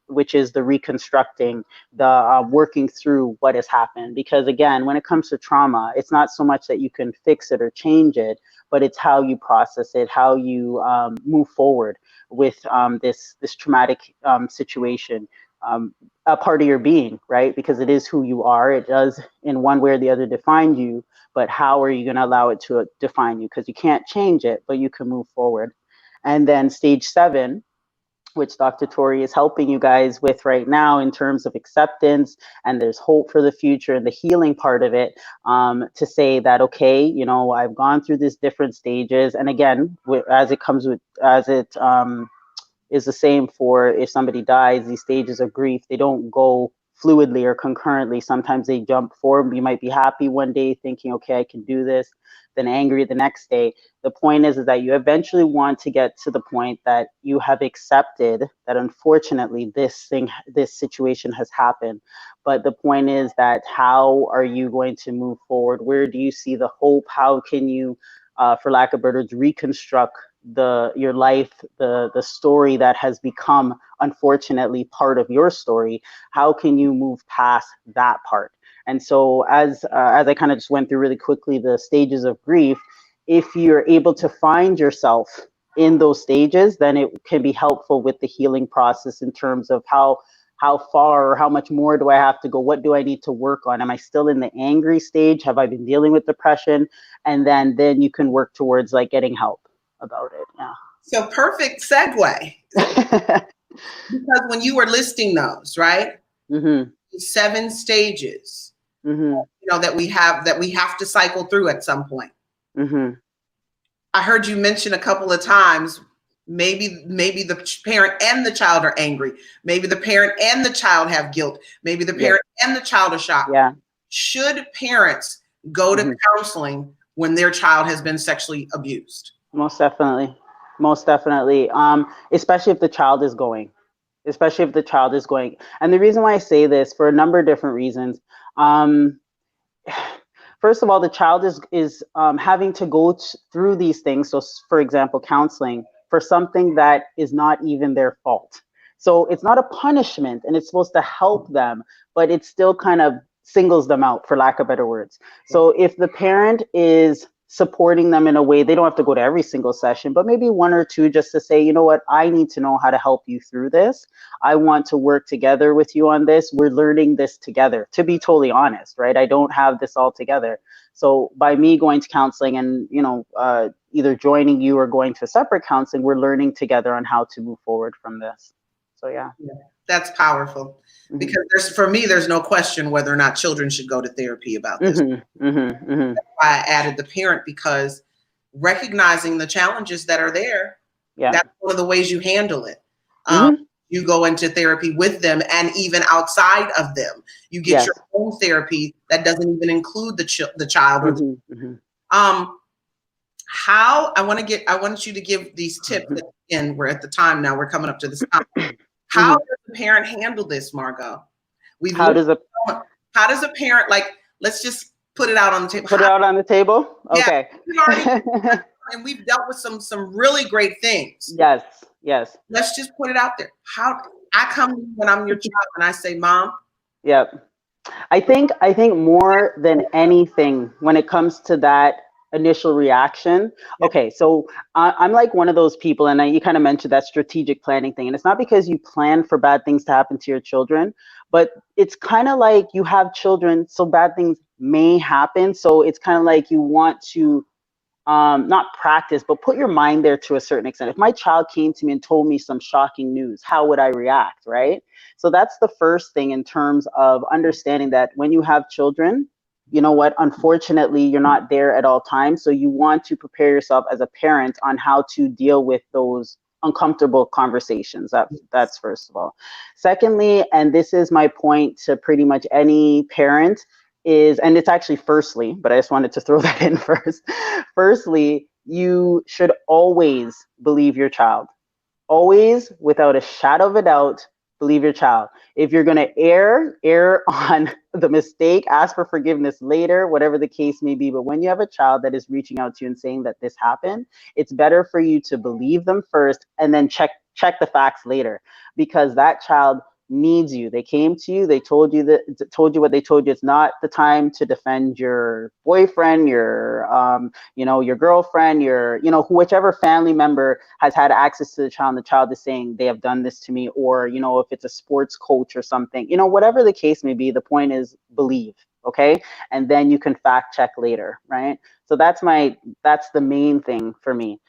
which is the reconstructing, the working through what has happened. Because again, when it comes to trauma, it's not so much that you can fix it or change it, but it's how you process it, how you move forward with this traumatic situation, a part of your being, right? Because it is who you are. It does, in one way or the other, define you. But how are you going to allow it to define you? Because you can't change it, but you can move forward. And then stage 7, which Dr. Torri is helping you guys with right now in terms of acceptance, and there's hope for the future and the healing part of it, to say that, okay, I've gone through these different stages. And again, as it is the same for if somebody dies, these stages of grief, they don't go fluidly or concurrently. Sometimes they jump forward. You might be happy one day thinking, okay, I can do this, then angry the next day. The point is that you eventually want to get to the point that you have accepted that, unfortunately, this situation has happened. But the point is that, how are you going to move forward? Where do you see the hope? How can you, for lack of better words, reconstruct your life, the story that has become, unfortunately, part of your story? How can you move past that part? And so as I kind of just went through really quickly the stages of grief, if you're able to find yourself in those stages, then it can be helpful with the healing process, in terms of how far or how much more do I have to go? What do I need to work on? Am I still in the angry stage? Have I been dealing with depression? And then you can work towards like getting help about it. Yeah. So perfect segue. Because when you were listing those, right? Mm-hmm. 7 stages, mm-hmm. That we have to cycle through at some point. Mm-hmm. I heard you mention a couple of times, maybe the parent and the child are angry. Maybe the parent and the child have guilt. Maybe the parent and the child are shocked. Yeah. Should parents go to counseling when their child has been sexually abused? Most definitely. Especially if the child is going. And the reason why I say this, for a number of different reasons. First of all, the child is having to go through these things. So, for example, counseling for something that is not even their fault. So it's not a punishment, and it's supposed to help them, but it still kind of singles them out, for lack of better words. So if the parent is supporting them in a way, they don't have to go to every single session, but maybe 1 or 2, just to say, you know what, I need to know how to help you through this. I want to work together with you on this. We're learning this together, to be totally honest, right? I don't have this all together. So by me going to counseling and, either joining you or going to separate counseling, we're learning together on how to move forward from this. So, yeah. That's powerful. Mm-hmm. Because for me, there's no question whether or not children should go to therapy about this. Mm-hmm. Mm-hmm. Mm-hmm. That's why I added the parent, because recognizing the challenges that are there, that's one of the ways you handle it. You go into therapy with them, and even outside of them, you get your own therapy that doesn't even include the child. How I want you to give these tips. And we're at the time now. We're coming up to this time. How does a parent handle this, Margo? How does a parent, like, let's just put it out on the table. Put it out on the table? Okay. Yeah, and we've dealt with some really great things. Yes, yes. Let's just put it out there. How I come to you when I'm your child and I say, Mom. Yep. I think more than anything when it comes to that initial reaction. Okay, so I'm like one of those people, and you kind of mentioned that strategic planning thing, and it's not because you plan for bad things to happen to your children, but it's kind of like you have children, so bad things may happen. So it's kind of like you want to not practice, but put your mind there to a certain extent. If my child came to me and told me some shocking news, how would I react, right? So that's the first thing in terms of understanding that when you have children, you know what, unfortunately, you're not there at all times. So you want to prepare yourself as a parent on how to deal with those uncomfortable conversations. That's first of all. Secondly, and this is my point to pretty much any parent, is, and it's actually firstly, but I just wanted to throw that in first. Firstly, you should always believe your child. Always, without a shadow of a doubt, believe your child. If you're going to err on the mistake, ask for forgiveness later, whatever the case may be. But when you have a child that is reaching out to you and saying that this happened, it's better for you to believe them first and then check the facts later, because that child needs you. They came to you, they told you what they told you. It's not the time to defend your boyfriend, your girlfriend, whichever family member has had access to the child, and the child is saying they have done this to me, or if it's a sports coach or something, whatever the case may be, the point is believe. Okay, and then you can fact check later, right? So that's the main thing for me.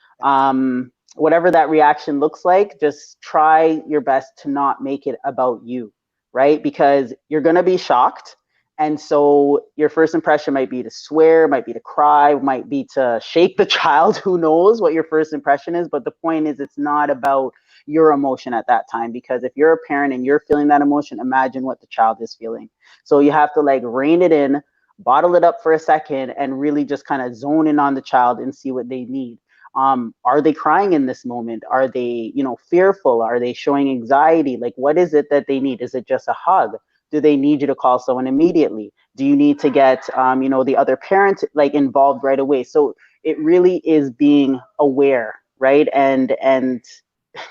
Whatever that reaction looks like, just try your best to not make it about you, right? Because you're going to be shocked. And so your first impression might be to swear, might be to cry, might be to shake the child. Who knows what your first impression is? But the point is, it's not about your emotion at that time. Because if you're a parent and you're feeling that emotion, imagine what the child is feeling. So you have to rein it in, bottle it up for a second, and really just kind of zone in on the child and see what they need. Are they crying in this moment? Are they, fearful? Are they showing anxiety? What is it that they need? Is it just a hug? Do they need you to call someone immediately? Do you need to get, the other parent involved right away? So it really is being aware, right? And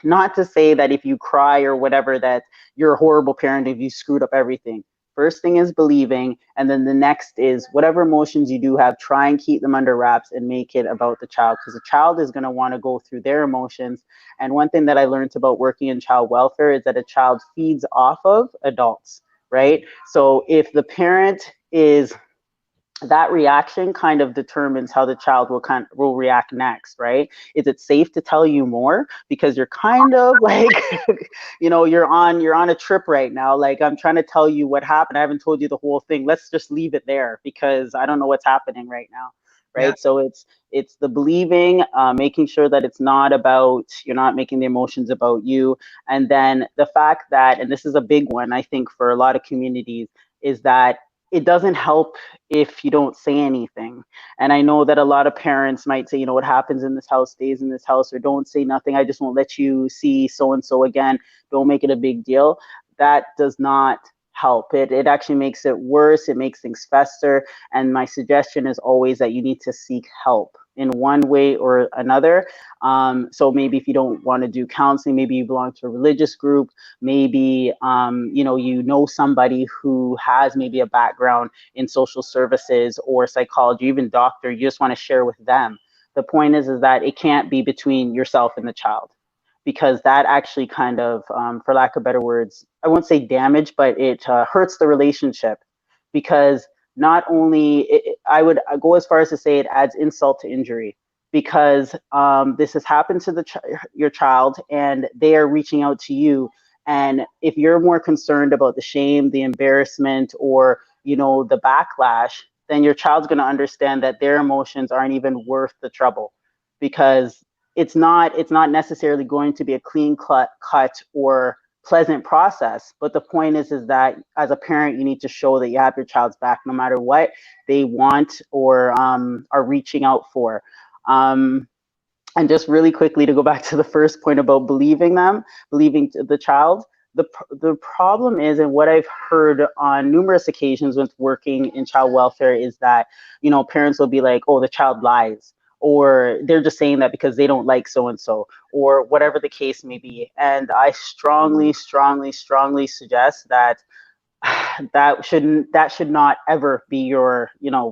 not to say that if you cry or whatever, that you're a horrible parent if you screwed up everything. First thing is believing, and then the next is whatever emotions you do have, try and keep them under wraps and make it about the child, because the child is going to want to go through their emotions. And one thing that I learned about working in child welfare is that a child feeds off of adults, right? So if the parent is, that reaction kind of determines how the child will react next, right? Is it safe to tell you more? Because you're kind of you're on a trip right now. I'm trying to tell you what happened. I haven't told you the whole thing. Let's just leave it there because I don't know what's happening right now, right? Yeah. So it's the believing, making sure that it's not about, you're not making the emotions about you. And then the fact that, and this is a big one, I think, for a lot of communities, is that it doesn't help if you don't say anything. And I know that a lot of parents might say, what happens in this house stays in this house, or don't say nothing. I just won't let you see so-and-so again. Don't make it a big deal. That does not help. It actually makes it worse. It makes things fester. And my suggestion is always that you need to seek help in one way or another. So maybe if you don't want to do counseling, maybe you belong to a religious group, maybe somebody who has maybe a background in social services or psychology, even doctor, you just want to share with them. The point is that it can't be between yourself and the child, because that actually kind of, for lack of better words, I won't say damage, but it hurts the relationship. Because not only, I would go as far as to say it adds insult to injury, because this has happened to your child and they are reaching out to you. And if you're more concerned about the shame, the embarrassment, or the backlash, then your child's going to understand that their emotions aren't even worth the trouble, because it's not necessarily going to be a clean cut or pleasant process. But the point is that as a parent, you need to show that you have your child's back no matter what they want or are reaching out for. And just really quickly to go back to the first point about believing the child, the problem is, and what I've heard on numerous occasions with working in child welfare, is that, parents will be like, oh, the child lies, or they're just saying that because they don't like so and so, or whatever the case may be. And I strongly, strongly, strongly suggest that that should not ever be your,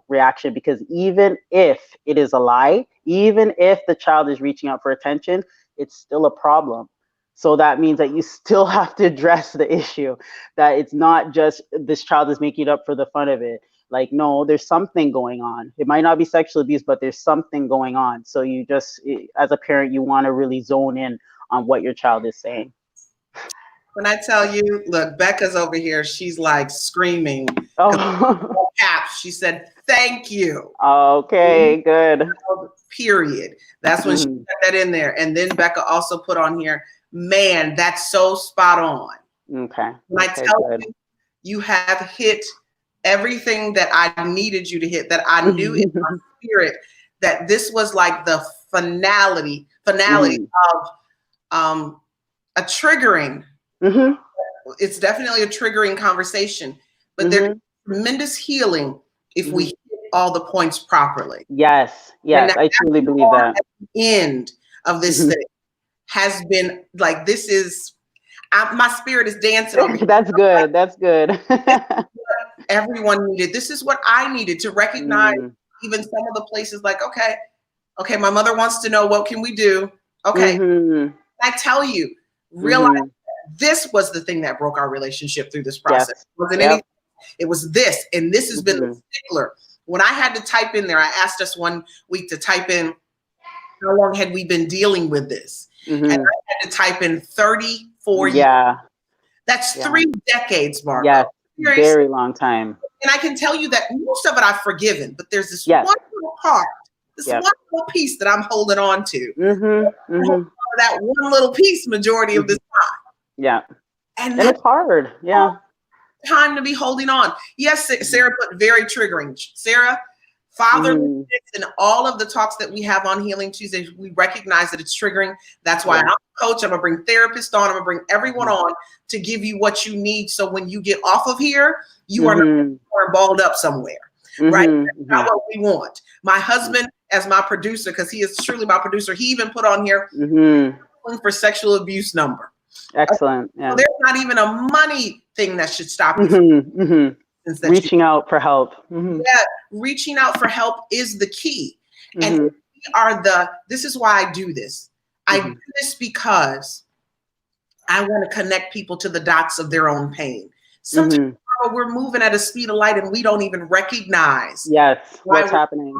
reaction, because even if it is a lie, even if the child is reaching out for attention, it's still a problem. So that means that you still have to address the issue, that it's not just this child is making it up for the fun of it. Like, no, there's something going on. It might not be sexual abuse, but there's something going on. So you just, as a parent, you want to really zone in on what your child is saying. When I tell you, look, Becca's over here, she's like screaming. Oh, She said, thank you. okay, good. Period. That's when she put that in there. And then Becca also put on here, man, that's so spot on. Okay. When I tell you, you have hit everything that I needed you to hit, that I knew in my spirit, that this was like the finality of a triggering. It's definitely a triggering conversation, but there's tremendous healing if we hit all the points properly. Yes, I truly believe that. At the end of this thing has been like, this is, my spirit is dancing over here. That's good. That's good. Everyone needed. This is what I needed to recognize. Even some of the places, like, okay, my mother wants to know, what can we do? Okay, I tell you, realize this was the thing that broke our relationship through this process. It wasn't anything. It was this, and this has been the stickler. When I had to type in there, I asked us one week to type in how long had we been dealing with this, and I had to type in 34 years. That's 3 decades, Margo. Yes, very long time. And I can tell you that most of it I've forgiven, but there's this one little part, this one little piece that I'm holding on to. That one little piece majority of this time. Yeah. And it's hard. Yeah. Time to be holding on. Yes, Sarah put very triggering. Sarah, fatherless and all of the talks that we have on Healing Tuesdays, we recognize that it's triggering. That's why I'm a coach. I'm going to bring therapists on. I'm going to bring everyone on to give you what you need. So when you get off of here, you are not balled up somewhere. Right? That's not what we want. My husband, as my producer, because he is truly my producer, he even put on here for sexual abuse number. Excellent. Yeah. So there's not even a money thing that should stop you. Reaching out for help. Yeah, reaching out for help is the key. And we are this is why I do this. I do this because I want to connect people to the dots of their own pain. Sometimes we're moving at a speed of light and we don't even recognize what's happening.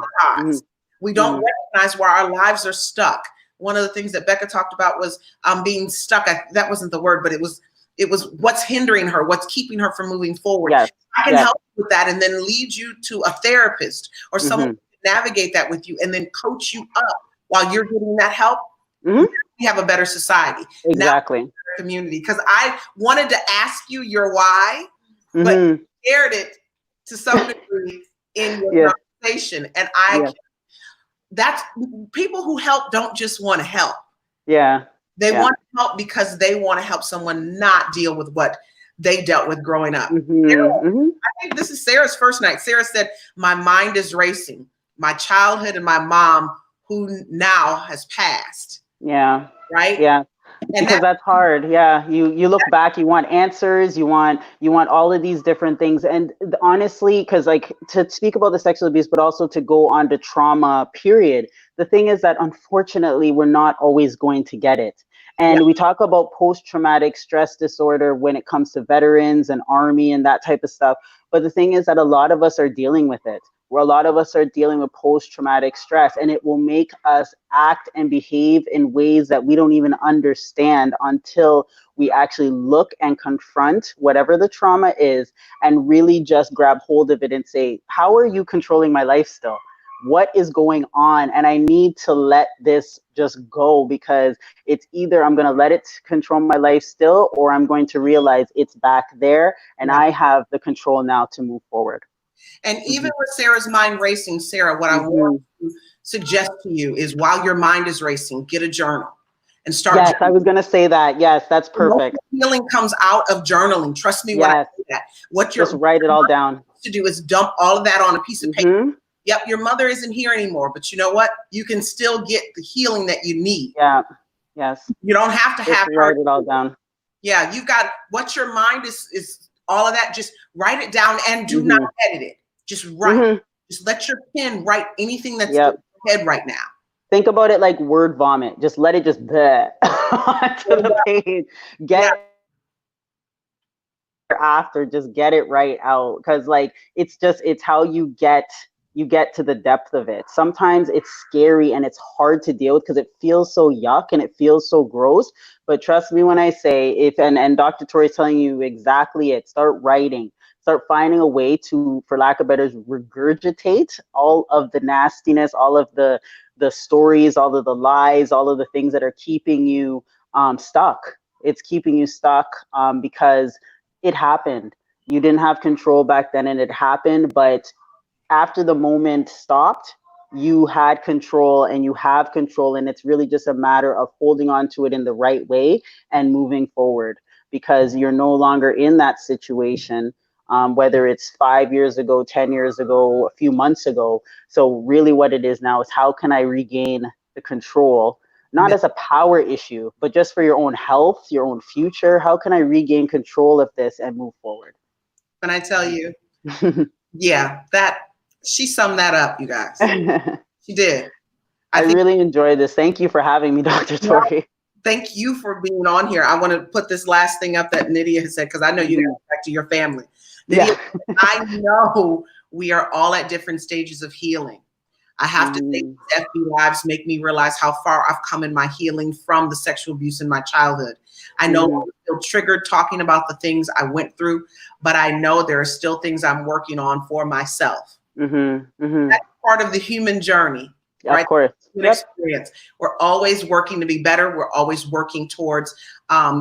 We don't recognize where our lives are stuck. One of the things that Becca talked about was being stuck. That wasn't the word, but it was what's hindering her, what's keeping her from moving forward. I can help you with that and then lead you to a therapist or someone to navigate that with you and then coach you up while you're getting that help. We have a better society. Exactly. Now, community. Because I wanted to ask you your why, but shared it to some degree in your conversation. And that's people who help don't just want to help. They want to help because they want to help someone not deal with what they dealt with growing up. I think this is Sarah's first night. Sarah said, my mind is racing. My childhood and my mom, who now has passed. Right? And because that's hard. You look back, you want answers, you want all of these different things. And honestly, because like to speak about the sexual abuse, but also to go on to trauma period, the thing is that unfortunately, we're not always going to get it. And we talk about post-traumatic stress disorder when it comes to veterans and army and that type of stuff. But the thing is that a lot of us are dealing with it. Where a lot of us are dealing with post-traumatic stress, and it will make us act and behave in ways that we don't even understand until we actually look and confront whatever the trauma is and really just grab hold of it and say, how are you controlling my life still? What is going on? And I need to let this just go, because it's either I'm going to let it control my life still, or I'm going to realize it's back there and I have the control now to move forward. And even with Sarah's mind racing, Sarah, what I want to suggest to you is while your mind is racing, get a journal and start. Yes, I was going to say that. Yes, that's perfect. Healing comes out of journaling. Trust me when I say that. What you're just write it all down. To do is dump all of that on a piece of paper. yep, your mother isn't here anymore, but you know what? You can still get the healing that you need. Yeah. Yes. You don't have to Just have write it all down. Yeah, you got what your mind is all of that. Just write it down and do not edit it. Just write. Just let your pen write anything that's in your head right now. Think about it like word vomit. Just let it just onto the page. After, just get it right out, because like it's how you get to the depth of it. Sometimes it's scary and it's hard to deal with because it feels so yuck and it feels so gross. But trust me when I say, and Dr. Torri is telling you exactly it. Start writing. Start finding a way to, for lack of better, regurgitate all of the nastiness, all of the stories, all of the lies, all of the things that are keeping you stuck. It's keeping you stuck because it happened. You didn't have control back then and it happened, but after the moment stopped, you had control and you have control, and it's really just a matter of holding on to it in the right way and moving forward, because you're no longer in that situation, whether it's 5 years ago, 10 years ago, a few months ago. So really what it is now is, how can I regain the control? Not as a power issue, but just for your own health, your own future. How can I regain control of this and move forward? And I tell you, yeah, she summed that up, you guys. She did. I really enjoyed this. Thank you for having me, Dr. Torri. Thank you for being on here. I want to put this last thing up that Nydia has said, because I know you got to go back to your family. Nydia, I know we are all at different stages of healing. I have to say, FB Lives make me realize how far I've come in my healing from the sexual abuse in my childhood. I know I feel triggered talking about the things I went through, but I know there are still things I'm working on for myself. That's part of the human journey, right? Of course. Experience. We're always working to be better. We're always working towards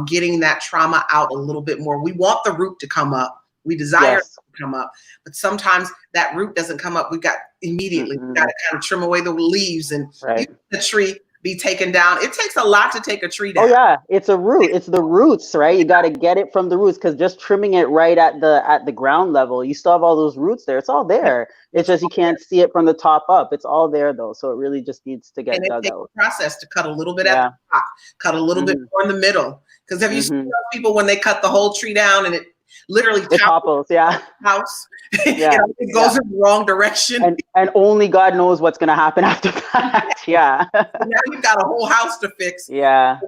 getting that trauma out a little bit more. We want the root to come up. We desire it to come up, but sometimes that root doesn't come up. We got immediately, we got to kind of trim away the leaves and the tree be taken down. It takes a lot to take a tree down. Oh yeah, it's a root. It's the roots, right? You got to get it from the roots, because just trimming it right at the ground level, you still have all those roots there. It's all there. It's just you can't see it from the top up. It's all there though, so it really just needs to get dug out. A process to cut a little bit at the top, cut a little bit more in the middle. Because have you seen those people when they cut the whole tree down and it literally topples house? It goes in the wrong direction. And only God knows what's going to happen after that. Now you've got a whole house to fix.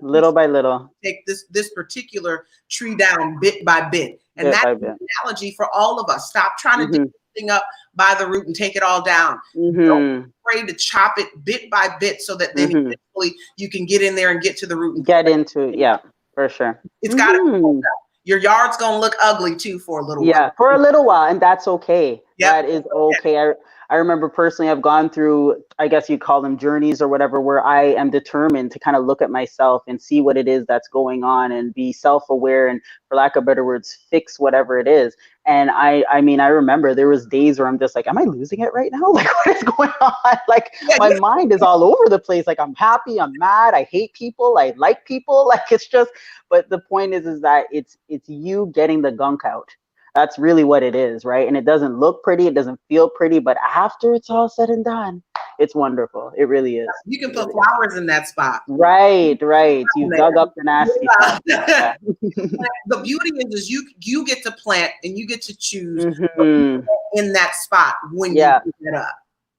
Little by little. Take this particular tree down bit by bit. And that's an analogy for all of us. Stop trying to dig this thing up by the root and take it all down. Don't be afraid to chop it bit by bit, so that then eventually you can get in there and get to the root. And get into it. For sure. It's got to your yard's gonna look ugly too for a little while. For a little while, and that's okay. That is okay. I remember personally, I've gone through, I guess you call them journeys or whatever, where I am determined to kind of look at myself and see what it is that's going on and be self-aware and, for lack of better words, fix whatever it is. And I mean, I remember there was days where I'm just like, am I losing it right now? Like, what is going on? Like, my mind is all over the place. Like, I'm happy, I'm mad, I hate people, I like people. Like, it's just, but the point is that it's you getting the gunk out. That's really what it is, right? And it doesn't look pretty, it doesn't feel pretty, but after it's all said and done, it's wonderful. It really is. You can put flowers in that spot. Right. You dug up the nasty stuff. The beauty is you get to plant and you get to choose in that spot when you pick it up.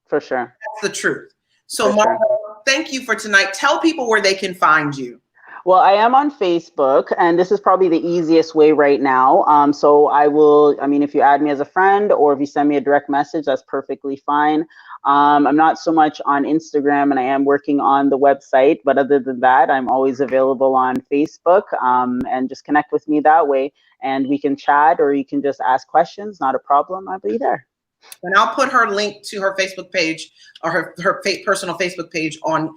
For sure. That's the truth. So Margo, thank you for tonight. Tell people where they can find you. Well, I am on Facebook, and this is probably the easiest way right now. So I mean, if you add me as a friend or if you send me a direct message, that's perfectly fine. I'm not so much on Instagram, and I am working on the website. But other than that, I'm always available on Facebook, and just connect with me that way. And we can chat, or you can just ask questions. Not a problem. I'll be there. And I'll put her link to her Facebook page, or her personal Facebook page on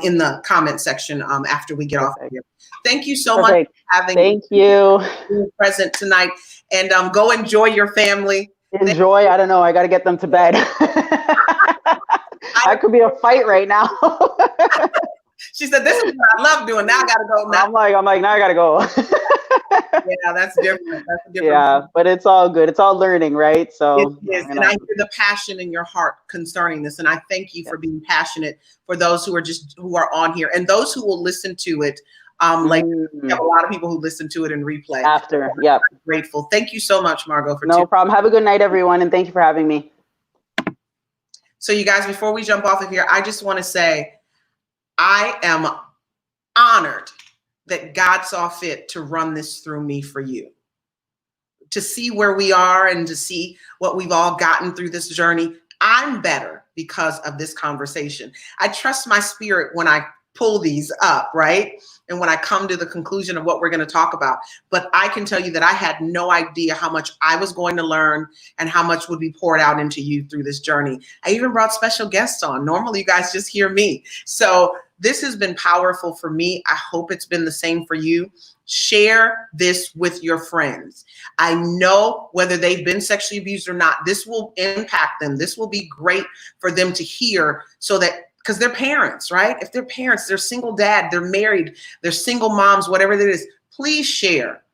in the comment section after we get off of here. Thank you so much for having me present tonight. And go enjoy your family. Enjoy. I don't know. I got to get them to bed. That could be a fight right now. She said, "This is what I love doing. Now I got to go." Now. I'm like, now I got to go. Yeah, that's different. That's a different. Yeah, but it's all good. It's all learning, right? It So is. And I hear the passion in your heart concerning this. And I thank you yeah. for being passionate for those who are on here and those who will listen to it. Like we have a lot of people who listen to it in replay. After, yep. I'm grateful. Thank you so much, Margo, for No problem. Have a good night, everyone, and thank you for having me. So you guys, before we jump off of here, I just want to say I am honored that God saw fit to run this through me for you. To see where we are and to see what we've all gotten through this journey. I'm better because of this conversation. I trust my spirit when I pull these up, right? And when I come to the conclusion of what we're going to talk about. But I can tell you that I had no idea how much I was going to learn and how much would be poured out into you through this journey. I even brought special guests on. Normally you guys just hear me. So this has been powerful for me. I hope it's been the same for you. Share this with your friends. I know whether they've been sexually abused or not, this will impact them. This will be great for them to hear so that, because they're parents, right? If they're parents, they're single dad, they're married, they're single moms, whatever it is, please share.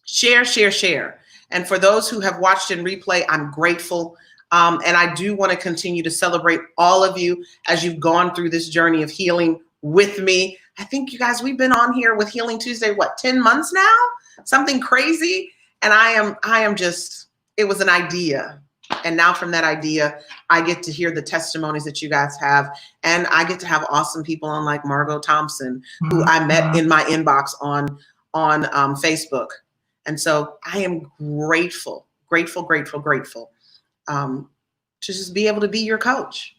Share, share, share. And for those who have watched in replay, I'm grateful. And I do want to continue to celebrate all of you as you've gone through this journey of healing with me. I think you guys, we've been on here with Healing Tuesday, what, 10 months now? Something crazy. And I am just, it was an idea. And now from that idea, I get to hear the testimonies that you guys have. And I get to have awesome people on like Margo Thompson, who I met in my inbox on Facebook. And so I am grateful, grateful, grateful, grateful to just be able to be your coach.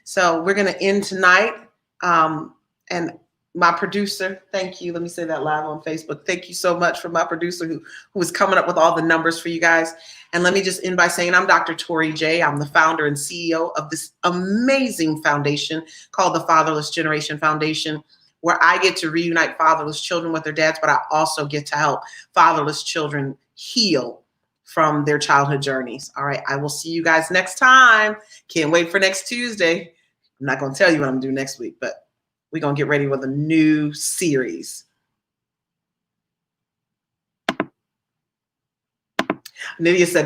So we're going to end tonight. And my producer, thank you. Let me say that live on Facebook. Thank you so much for my producer who was coming up with all the numbers for you guys. And let me just end by saying I'm Dr. Torri J. I'm the founder and CEO of this amazing foundation called the Fatherless Generation Foundation, where I get to reunite fatherless children with their dads, but I also get to help fatherless children heal from their childhood journeys. All right, I will see you guys next time. Can't wait for next Tuesday. I'm not going to tell you what I'm going to do next week, but we're going to get ready with a new series. Nydia said, now